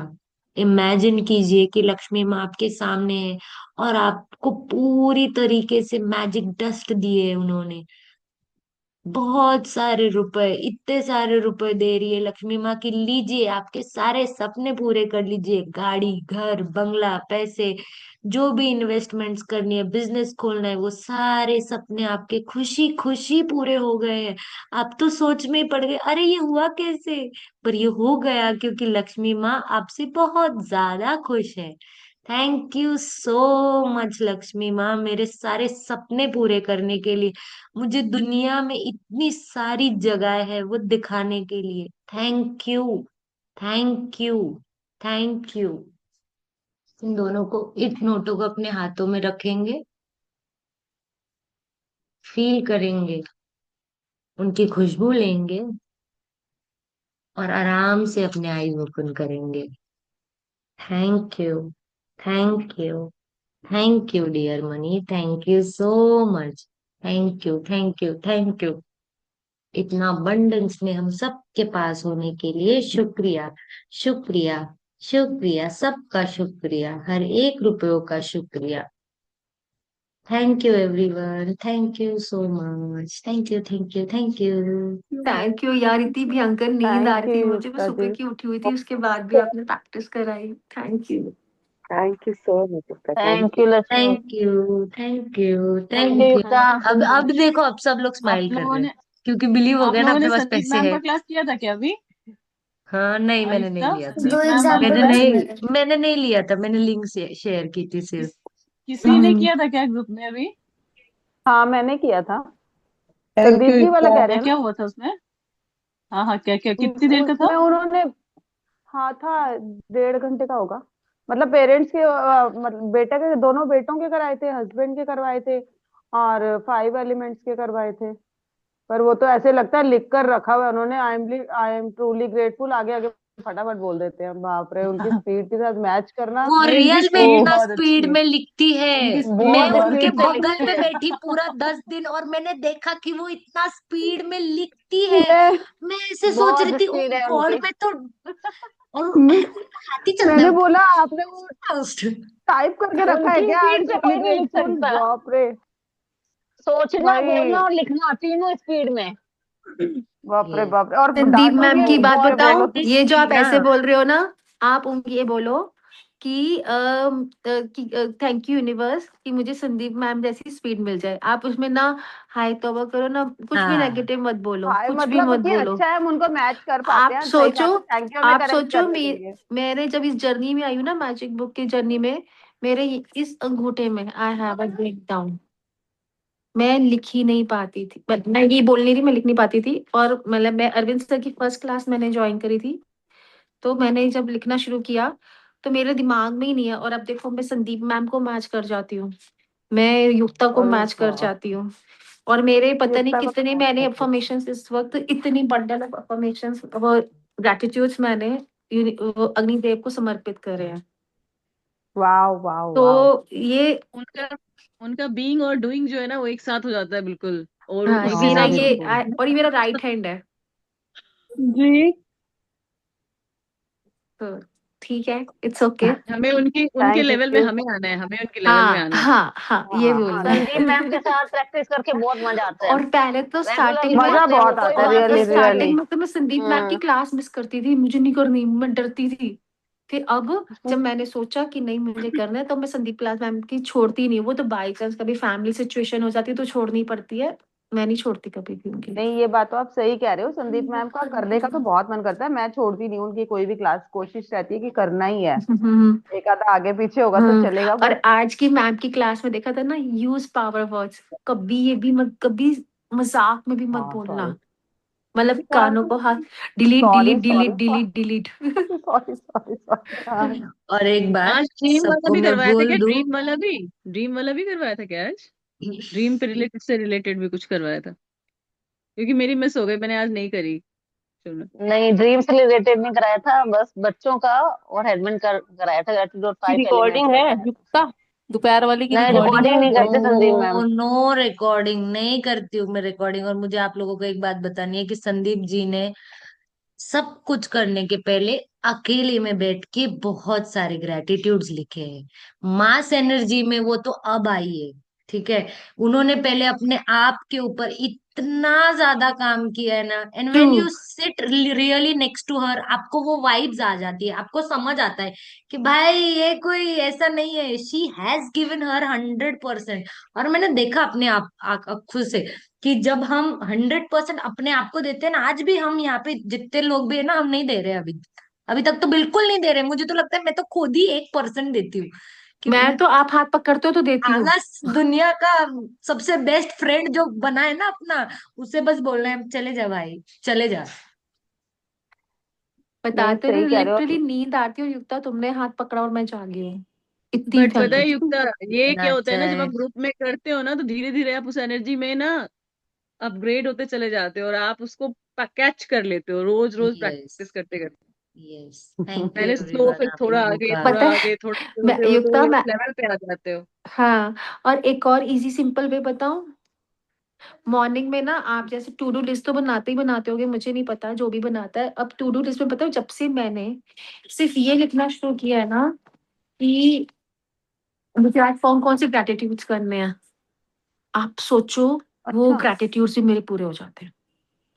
S1: इमेजिन कीजिए कि लक्ष्मी माँ आपके सामने है और आपको पूरी तरीके से मैजिक डस्ट दिए है उन्होंने, बहुत सारे रुपए, इतने सारे रुपए दे रही है लक्ष्मी माँ की, लीजिए आपके सारे सपने पूरे कर लीजिए, गाड़ी, घर, बंगला, पैसे, जो भी इन्वेस्टमेंट्स करनी है, बिजनेस खोलना है, वो सारे सपने आपके खुशी खुशी पूरे हो गए हैं। आप तो सोच में ही पड़ गए, अरे ये हुआ कैसे? पर ये हो गया क्योंकि लक्ष्मी माँ आपसे बहुत ज्यादा खुश है। Thank you so much Lakshmi maa, मेरे सारे सपने पूरे करने के लिए, मुझे दुनिया में इतनी सारी जगह है वो दिखाने के लिए। Thank you, thank you, thank you. इन दोनों को, इन नोटों को अपने हाथों में रखेंगे, फील करेंगे, उनकी खुशबू लेंगे और आराम से अपने आईज ओपन करेंगे। Thank you, thank you, thank you dear money, thank you so much. Thank you, thank you, thank you. इतना abundance में हम सबके पास होने के लिए शुक्रिया, शुक्रिया, शुक्रिया, सबका शुक्रिया, हर एक रुपयों का शुक्रिया। Thank you everyone, thank you so much, thank you, thank you, thank you.
S2: Thank you यार, इतनी भयंकर नींद आ
S3: थैंक
S2: रही
S3: यू
S2: थी मुझे, मैं
S3: युक्ता
S2: सुबह
S3: जी।
S2: की उठी हुई थी, उसके बाद भी आपने प्रैक्टिस कराई। Thank you.
S3: Thank you so much Yukta, thank
S4: thank
S3: you.
S4: You Lakshmi.
S1: Thank you, thank you,
S4: thank you
S1: thank you.
S4: Yukta.
S1: अब देखो, अब सब लोग
S4: आप
S1: स्माइल कर
S4: लोगों
S1: रहे हैं
S4: ने
S1: क्योंकि बिलीव हो
S4: आप
S1: गया ना
S4: लोगों ने
S1: अपने पास
S4: संदीप
S1: पैसे
S4: मैम
S1: है।
S4: का क्लास किया था क्या अभी?
S1: हाँ नहीं, मैंने नहीं
S4: आयुक्ता,
S1: लिया था।
S2: दो
S4: संदीप मैम
S2: एग्जाम
S4: आपका
S1: मैंने
S2: देने थे
S1: नहीं
S2: मैंने।
S1: मैंने नहीं लिया था, मैंने लिंक शेयर की थी सिर्फ।
S4: किस किसी ने
S2: हम्म।
S4: किया था क्या ग्रुप में अभी?
S3: हाँ मैंने किया था।
S1: थैंक
S3: संदीप
S1: यू
S3: जी वाला
S1: युक्ता।
S3: कह रहे
S4: क्या
S3: हैं
S4: क्या
S3: ना?
S4: हुआ था उसमें? हाँ हाँ, क्या क्या कितनी देर का था?
S3: उसमें उन्होंने, हाँ था, 1.5 घंटे का होगा। मतलब पेरेंट्स के मतलब बेटा के, दोनों बेटों के कराए थे, हस्बैंड के करवाए थे, और 5 एलिमेंट्स के करवाए थे। पर वो तो ऐसे लगता है लिख कर रखा हुआ है उन्होंने, आई एम ट्रूली ग्रेटफुल, आगे आगे
S5: फटाफट बोल देते हैं। बाप रे, उनकी स्पीड के साथ मैच करना।
S1: वो
S4: नहीं, उनकी
S1: रियल में
S4: स्पीड
S1: इतना
S4: बहुत अच्छी
S1: स्पीड
S4: है।
S1: में लिखती है।
S4: उनकी
S1: मैं
S4: स्पीड
S5: बहुत
S4: बहुत
S1: उनके
S5: स्पीड
S4: अच्छी
S5: से
S4: है।
S1: बगल
S5: लिखते
S1: में
S5: हैं।
S1: बैठी पूरा 10 दिन और मैंने देखा कि वो इतना स्पीड में लिखती है।
S5: मैं
S1: मैं ऐसे सोच रही
S5: बहुत
S1: थी, ओ
S5: स्पीड है
S1: गॉड,
S5: उनकी।
S1: मैं तो। और
S5: मैं,
S1: हाथी चलता
S5: मैंने
S1: है
S5: बोला आपने वो
S1: फास्ट।
S5: टाइप करके रखा है
S6: उनकी
S5: क्या
S6: स्पीड से कोई नहीं लिख
S5: अनलिटरेट?
S6: सकता।
S5: बाप रे
S6: सोचना,
S5: भाई,
S6: बोलना और लिखना तीनों स्पीड में।
S5: बाप रे
S1: यस।
S5: बाप रे। और
S2: संदीप
S5: डांटो
S2: मैम
S5: भी
S2: की बात
S5: बोल के बोलो
S2: बताऊं,
S5: तो।
S2: ये जो आप
S1: ना।
S2: ऐसे बोल रहे हो ना, आप उनको ये बोलो कि थैंक यू यूनिवर्स कि मुझे संदीप मैम जैसी स्पीड मिल जाए। आप उसमें ना हाय तौबा करो ना, कुछ भी
S1: हाँ,
S2: नेगेटिव मत बोलो,
S5: हाय
S2: कुछ भी
S5: मतलब
S2: मत
S5: कि
S2: बोलो।
S5: अच्छा है, हम उनको मैच कर पाते
S2: आप
S5: हैं, सही
S2: सोचो,
S5: बात है, थैंक यू हमें करेक्ट करने के लिए।
S2: मैंने जब इस जर्नी में आई हूँ ना, मैजिक बुक की जर्नी में, इस अंगूठे में I have a break down. मैं लिख ही नहीं पाती थी, मैं ये बोल नहीं रही, मैं लिख नहीं पाती थी। और मतलब मैं अरविंद सर की फर्स्ट क्लास मैंने ज्वाइन करी थी, तो मैंने जब लिखना शुरू किया तो मेरे दिमाग में ही नहीं है। और अब देखो, मैं संदीप मैम को मैच कर जाती हूँ, मैं युक्ता को
S5: अरे
S2: मैच कर
S5: वाह,
S2: जाती हूँ। और मेरे पता नहीं
S5: युक्ता को
S2: कितने
S5: तो मैच
S2: मैंने
S5: करते हैं।
S2: अफर्मेशंस इस वक्त, इतनी बंडल ऑफ अफर्मेशंस और ग्रेटिट्यूड्स मैंने वो अग्निदेव को समर्पित करे हैं।
S5: वाह वाह वाह।
S2: तो ये,
S4: उनका उनका बीइंग और डूइंग जो है ना, वो एक साथ हो जाता है बिल्कुल। और
S2: हाँ
S4: उसी
S2: मेरा
S4: से
S5: हाँ
S2: ये
S5: बिल्कुल।
S2: और ये मेरा राइट हैंड है।
S4: जी।
S2: तो ठीक है, इट्स ओके।
S4: हमें उनकी उनके
S5: थैंक
S4: लेवल में
S5: यू।
S4: हमें आना है, हमें उनके लेवल में
S2: हाँ
S4: आना है।
S2: हाँ हाँ, ये
S5: हाँ हाँ
S2: बोलना
S6: संदीप
S2: है।
S6: मैम के साथ प्रैक्टिस करके बहुत मजा आता है।
S2: और पहले तो
S6: रेगुलर
S2: स्टार्टिंग में,
S5: मजा
S6: आते हैं वो,
S5: बहुत
S6: कोई
S5: आता है,
S6: बात
S2: और
S5: रियली
S6: नहीं है।
S5: रियली।
S2: स्टार्टिंग में तो मैं संदीप मैम की
S6: हम्म।
S2: क्लास मिस करती थी, मुझे नहीं करनी, मैं डरती थी। फिर अब जब मैंने सोचा कि नहीं मुझे करना है, तो मैं संदीप क्लास मैम की छोड़ती नहीं। वो तो बाई चांस कभी फैमिली सिचुएशन हो जाती है तो छोड़नी पड़ती है, मैं नहीं छोड़ती कभी भी उनकी।
S5: नहीं, ये बात तो आप सही कह रहे हो, संदीप मैम का करने का तो बहुत मन करता है, मैं छोड़ती नहीं हूँ उनकी कोई भी क्लास, कोशिश रहती है कि करना ही है।
S2: हम्म।
S5: एक आधा आगे पीछे होगा तो
S2: हम्म।
S5: चलेगा,
S2: और
S5: बट
S2: आज की मैम की क्लास में देखा था ना, यूज पावर वर्ड्स, कभी ये भी मत, कभी मजाक में भी मत
S5: हाँ
S2: बोलना।
S5: सॉरी
S2: मतलब कानों को हाथ, delete
S5: sorry
S2: delete
S5: sorry
S2: delete delete delete.
S5: Sorry sorry sorry. हाँ
S1: और एक बात
S4: आज ड्रीम वाला
S1: सबको
S4: भी
S1: मैं
S4: करवाया था
S1: बोल
S4: क्या?
S1: दूं।
S4: ड्रीम वाला भी करवाया था क्या आज? ड्रीम पे रिलेटेड से रिलेटेड भी कुछ करवाया था? क्योंकि मेरी मिस हो गई, मैंने आज नहीं करी सुनना।
S6: नहीं, ड्रीम से रिलेटेड नहीं कराया था, बस बच्चों का और एडमिन कराया था, एटीट्यूड
S7: की
S6: 5 एलिमेंट्स
S7: रिकॉर्डिंग है
S6: वगैरह।
S7: युक्ता? दोपहर वाली की
S6: नहीं,
S7: रिकॉर्डिंग
S6: रिकॉर्डिंग
S7: है?
S6: नहीं करते Sandeep ma'am.
S1: No no, recording नहीं करती हूँ मैं, रिकॉर्डिंग। और मुझे आप लोगों को एक बात बतानी है कि संदीप जी ने सब कुछ करने के पहले अकेले में बैठ के बहुत सारे ग्रेटिट्यूड्स लिखे हैं। मास एनर्जी में वो तो अब आई है, ठीक है। उन्होंने पहले अपने आप के ऊपर इतना ज्यादा काम किया है ना, and
S2: true.
S1: When you sit really next to her, आपको वो वाइब्स आ जाती है, आपको समझ आता है कि भाई ये कोई ऐसा नहीं है, शी हैज गिवन हर 100%। और मैंने देखा अपने आप खुद से कि जब हम 100% अपने आप को देते हैं ना, आज भी हम यहाँ पे जितने लोग भी है ना, हम नहीं दे रहे अभी। अभी तक तो बिल्कुल नहीं दे रहे। मुझे तो लगता है मैं तो खुद ही 1% देती हूँ कि
S2: मैं तो, आप हाथ पकड़ते हो तो देती हूँ।
S1: आलस दुनिया का सबसे बेस्ट फ्रेंड जो बना है ना अपना, उसे बस बोलना है चले जा भाई, चले जा।
S5: नहीं
S2: बताते
S5: सही
S2: रहे,
S5: कह रहे हो।
S2: लिटरली नींद आती हूँ युक्ता, तुमने हाथ पकड़ा और मैं जागी हूँ, इतनी
S4: बट पता है
S2: थकी।
S4: युक्ता, ये
S1: इतना
S4: क्या होता है
S1: अच्छा
S4: ना, जब
S1: है।
S4: आप ग्रुप में करते हो ना, तो धीरे धीरे आप उस एनर्जी में ना अपग्रेड होते चले जाते हो, और आप उसको कैच कर लेते हो रोज रोज
S1: यस।
S4: प्रैक्टिस करते करते।
S1: यस। थैंक यू
S4: पहले स्लो,
S1: एवरीवन,
S4: फिर
S1: आप
S4: थोड़ा
S1: लोगों
S4: आगे,
S1: का।
S4: थोड़ा
S2: पता है,
S4: आगे, थोड़ा आगे
S2: मैं
S4: होते होते
S2: युक्ता,
S4: वो एक
S2: मैं,
S4: लेवल पे आ जाते हो।
S2: हाँ, और एक और इजी सिंपल वे बताऊं। मॉर्निंग में ना आप जैसे टू डू लिस्ट तो बनाते ही बनाते होगे, मुझे नहीं पता जो भी बनाता है। अब टू डू लिस्ट में पता है, जब से मैंने सिर्फ ये लिखना शुरू किया है ना कि मुझे आज कौन से ग्रेटिट्यूड्स करने हैं, आप सोचो, वो
S5: अच्छा।
S2: ग्रेटिट्यूड्स भी मेरे पूरे हो जाते हैं।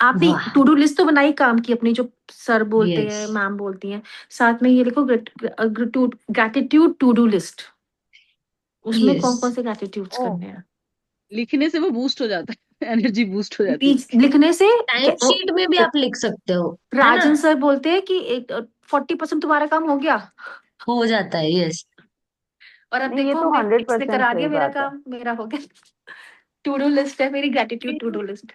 S2: आपने
S1: वाह।
S2: टू डू लिस्ट तो बनाई काम की अपनी, जो सर बोलते
S1: यस।
S2: हैं, मैम बोलती हैं, साथ में ये लिखो ग्रेटिट्यूड टू डू लिस्ट, उसमें
S1: यस।
S2: कौन से ग्रेटिट्यूड्स
S5: ओ
S2: करने हैं।
S4: लिखने से वो बूस्ट हो जाता है एनर्जी बूस्ट हो जाती
S2: लिखने से
S1: टाइम शीट में भी आप लिख सकते हो, है ना।
S2: राजन सर बोलते हैं कि 40% तुम्हारा काम हो गया।
S1: हो जाता है, यस।
S2: और अब
S5: नहीं, ये
S2: देखो,
S5: तो
S2: मैं
S5: हंड्रेड
S2: इसने
S5: परसेंट
S2: करा
S5: सही
S2: दिया मेरा
S5: बात है।
S2: काम, मेरा हो गया। टू डू लिस्ट है मेरी, ग्रेटिट्यूड टू डू लिस्ट।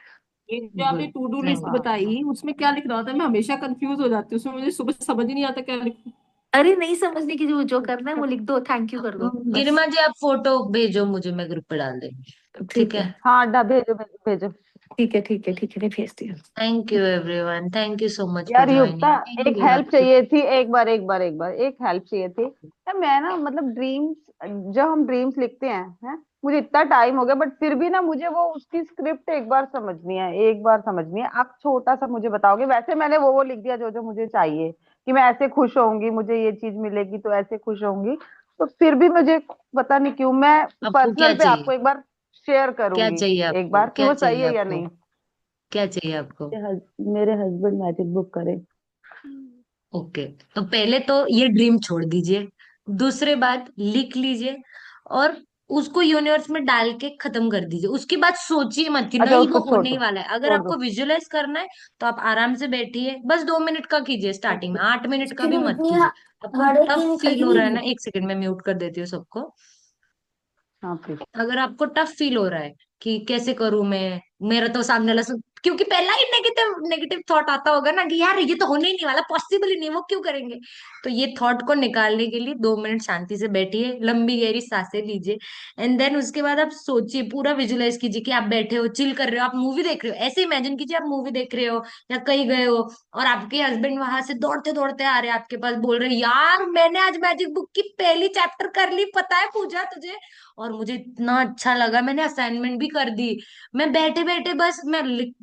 S7: ये जो आपने
S1: good.
S7: To do list
S1: thank
S5: हाँ
S7: बताई, उसमें क्या लिख रहा था? मैं हमेशा कंफ्यूज हो जाती हूँ उसमें, मुझे सुबह समझ ही नहीं आता क्या लिखूं।
S2: अरे नहीं समझने की, जो जो करना है वो लिख दो, थैंक यू कर दो बस।
S1: गिरिमा जी, आप फोटो भेजो मुझे, मैं ग्रुप पे डाल देंगे, ठीक
S2: ठीक
S1: है।
S2: है।
S5: हाँ, भेजो भेजो भेजो।
S2: ठीक है ठीक है ठीक है, मैं भेजती हूँ।
S1: Thank you everyone, thank you so much for
S5: यार युक्ता,
S1: ज्वाइनिंग। थैंक
S5: एक
S1: यू
S5: हेल्प
S1: आपके।
S5: चाहिए थी, एक हेल्प चाहिए थी यार। मैं ना मतलब ड्रीम्स, जब हम ड्रीम्स लिखते हैं, मुझे इतना टाइम हो गया बट फिर भी ना मुझे वो उसकी स्क्रिप्ट एक बार समझनी है, एक बार समझनी है। आप छोटा सा मुझे बताओगे? वैसे मैंने वो लिख दिया जो जो मुझे चाहिए, कि मैं ऐसे खुश होऊंगी, मुझे ये चीज मिलेगी तो ऐसे खुश होऊंगी। तो फिर भी मुझे पता नहीं क्यों, मैं
S1: आपको क्या
S5: पर्सनल पे आपको
S1: चाहिए?
S5: एक बार शेयर
S1: क्या
S5: करूंगी
S1: चाहिए
S5: एक
S1: आपको?
S5: बार कि
S1: क्या
S5: वो सही
S1: चाहिए
S5: है या
S1: आपको?
S5: नहीं।
S1: क्या चाहिए आपको?
S5: मेरे हस्बैंड मैजिक बुक करें।
S1: ओके, तो पहले तो ये ड्रीम छोड़ दीजिए। दूसरी बात, लिख लीजिए और उसको यूनिवर्स में डाल के खत्म कर दीजिए। उसके बाद सोचिए मत कि
S5: अच्छा,
S1: नहीं
S5: उसको
S1: वो
S5: छोड़
S1: होने ही
S5: दो,
S1: वाला है। अगर
S5: छोड़ दो।
S1: आपको विजुअलाइज करना है तो आप आराम से बैठिए, बस 2 मिनट का कीजिए, स्टार्टिंग में 8 मिनट का भी मत कीजिए। आपको टफ फील हो रहा है ना, एक सेकंड में म्यूट कर देती हूँ सबको।
S5: हाँ प्लीज।
S1: अगर आपको टफ फील हो रहा है कि कैसे करूं मैं, मेरा तो सामने वाला क्योंकि पहला ही नेगेटिव नेगेटिव थॉट आता होगा ना कि यार ये तो होने ही नहीं वाला, पॉसिबल ही नहीं, वो क्यों करेंगे। तो ये थॉट को निकालने के लिए 2 मिनट शांति से बैठिए, लंबी गहरी सांसें लीजिए। एंड देन उसके बाद आप सोचिए, पूरा विजुलाइज कीजिए कि आप बैठे हो, चिल कर रहे हो, आप मूवी देख रहे हो। ऐसे इमेजिन कीजिए आप मूवी देख रहे हो या कहीं गए हो और आपके हस्बैंड वहां से दौड़ते दौड़ते आ रहे हैं आपके पास, बोल रहे यार मैंने आज मैजिक बुक की पहली चैप्टर कर ली, पता है पूजा तुझे? और मुझे इतना अच्छा लगा, मैंने असाइनमेंट भी कर दी। मैं बैठे बैठे बस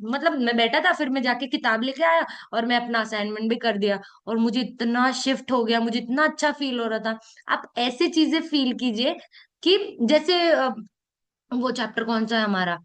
S1: मतलब मैं बैठा था, फिर मैं जाके किताब लेके आया और मैं अपना असाइनमेंट भी कर दिया। और मुझे इतना शिफ्ट हो गया, मुझे इतना अच्छा फील हो रहा था। आप ऐसे चीजें फील कीजिए कि जैसे वो चैप्टर कौन सा है हमारा,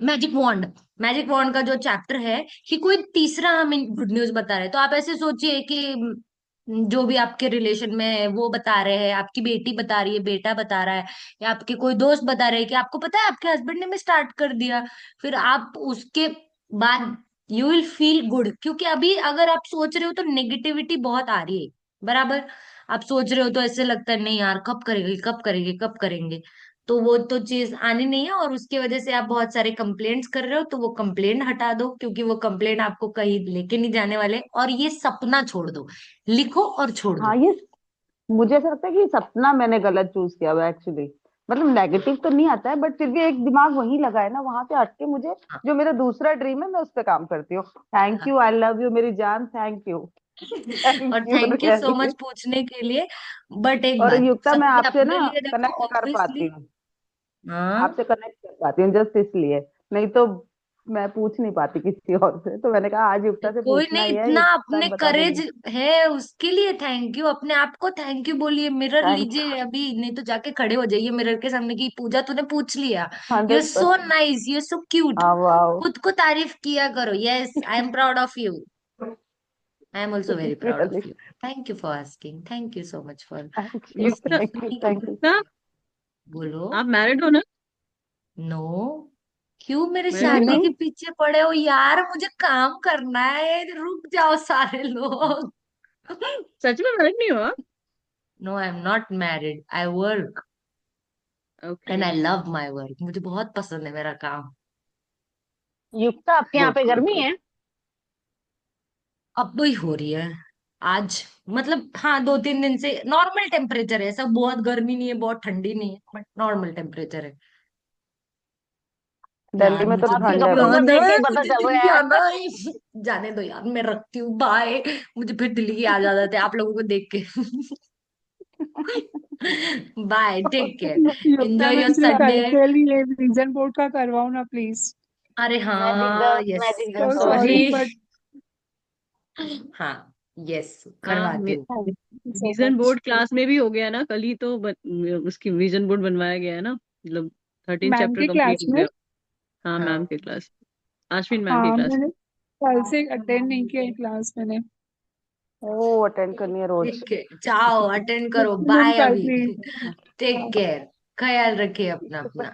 S1: मैजिक वॉन्ड। मैजिक वॉन्ड का जो चैप्टर है कि कोई तीसरा हमें गुड न्यूज बता रहे हैं, तो आप ऐसे सोचिए कि जो भी आपके रिलेशन में है वो बता रहे हैं, आपकी बेटी बता रही है, बेटा बता रहा है, या आपके कोई दोस्त बता रहे हैं कि आपको पता है आपके हस्बैंड ने भी स्टार्ट कर दिया। फिर आप उसके बाद यू विल फील गुड, क्योंकि अभी अगर आप सोच रहे हो तो नेगेटिविटी बहुत आ रही है, बराबर। आप सोच रहे हो तो ऐसे लगता है नहीं यार कब करेंगे कब करेंगे कब करेंगे। तो वो तो चीज आनी नहीं है, और उसकी वजह से आप बहुत सारे कंप्लेंट्स कर रहे हो, तो वो कंप्लेंट हटा दो, क्योंकि वो कंप्लेंट आपको कहीं लेके नहीं जाने वाले। और ये सपना छोड़ दो, लिखो और छोड़
S5: हाँ,
S1: दो।
S5: ये मुझे ऐसा लगता है कि सपना मैंने गलत चूज किया हुआ एक्चुअली। मतलब नेगेटिव तो नहीं आता है बट फिर भी एक दिमाग वहीं लगा है ना, वहां से हट के मुझे
S1: हाँ
S5: जो मेरा दूसरा ड्रीम है मैं उस पर काम करती हूँ। थैंक
S1: हाँ।
S5: यू, आई लव यू मेरी जान, थैंक यू। थैंक
S1: और
S5: you
S1: thank you so
S5: really.
S1: Much पूछने के लिए। बट एक
S5: और
S1: बात
S5: युक्ता, मैं
S1: सबसे
S5: आपसे
S1: अपने
S5: ना
S1: लिए देखो,
S5: कनेक्ट कर पाती
S1: ऑब्वियसली।
S5: हूँ,
S1: हाँ।
S5: आपसे कनेक्ट कर पाती हूँ जस्ट इसलिए। नहीं तो मैं पूछ नहीं पाती किसी और से, तो मैंने कहा आज युक्ता से
S1: कोई
S5: पूछना
S1: नहीं,
S5: ही है,
S1: इतना
S5: युक्ता
S1: अपने
S5: बता
S1: करेज
S5: देगी।
S1: है उसके लिए थैंक यू। अपने आप को थैंक यू बोलिए, मिरर
S5: थैंक
S1: लीजिए अभी, नहीं तो जाके खड़े हो जाइए मिरर के सामने की पूजा तूने पूछ लिया। You
S5: 100%।
S1: So nice, you so cute.
S5: हाँ, वाह।
S1: खुद को तारीफ किया करो। Yes, I am proud of you. I am also very proud
S5: really.
S1: Of you. Thank you for asking, thank you so much for
S5: thank you,
S4: Yukta,
S5: thank you,
S1: listening.
S5: Thank you.
S4: Yukta,
S1: बोलो।
S4: आप married हो ना?
S1: No. क्यों मेरे
S4: married
S5: नहीं
S1: शादी
S4: हो?
S1: के
S5: नहीं।
S1: पीछे पड़े हो यार? मुझे काम करना है, रुक जाओ सारे लोग।
S4: सच में मैरिड नहीं हो आप?
S1: No, I am not married, I work
S4: okay.
S1: And I love my work. मुझे बहुत पसंद है मेरा काम।
S6: युक्ता, आपके यहाँ
S5: गुड
S6: पे
S5: गुड
S6: गर्मी
S5: गुड।
S6: है?
S1: अब ही हो रही है आज। मतलब हाँ, 2-3 दिन से नॉर्मल टेम्परेचर है, ऐसा बहुत गर्मी नहीं है बहुत ठंडी नहीं है, बट नॉर्मल टेम्परेचर है।
S5: दिल्ली
S1: यार
S5: में तो
S1: मुझे
S6: आपके
S5: ठंड है
S1: दिल्ली
S6: कपड़ों
S5: भाई।
S6: को
S1: आना
S6: देख के
S1: है,
S6: ही पता
S1: मुझे
S6: चल
S1: दिल्ली
S6: रहा
S1: आना
S6: है।
S1: है। जाने दो यार, मैं रखती हूँ, बाय। मुझे फिर दिल्ली की याद आ जाती है आप लोगों को देख के। Bye, take care,
S8: Yukta
S1: enjoy your
S8: मुझे
S1: संडे।
S8: कल के लिए विजन बोर्ड का करवाओ ना प्लीज।
S1: अरे हाँ
S6: मैजिक द
S1: हाँ, yes,
S6: magic
S1: I am
S6: the
S8: so
S6: sorry.
S1: Sorry.
S8: Sorry but
S1: हाँ, यस,
S4: हाँ,
S1: करवाती हूँ।
S8: Thank you so
S4: vision
S8: much.
S4: Board class में भी हो गया ना, कल ही तो उसकी विजन बोर्ड बनवाया गया है ना, मतलब 13
S8: मैम
S4: चैप्टर
S8: की
S4: कंप्लीट
S8: क्लास
S4: हो
S8: में।
S4: गया। हाँ, मैम
S1: हाँ,
S4: के क्लास, अश्विन मैम के
S8: हाँ
S4: क्लास।
S8: मैंने कल से अटेंड नहीं किया क्लास मैंने।
S5: ओ, अटेंड करनी है रोज।
S1: ठीक है, जाओ अटेंड करो,
S8: मैम
S1: बाय
S8: कल
S1: अभी।
S8: भी।
S1: टेक केयर, ख्याल रखिए अपना अपना।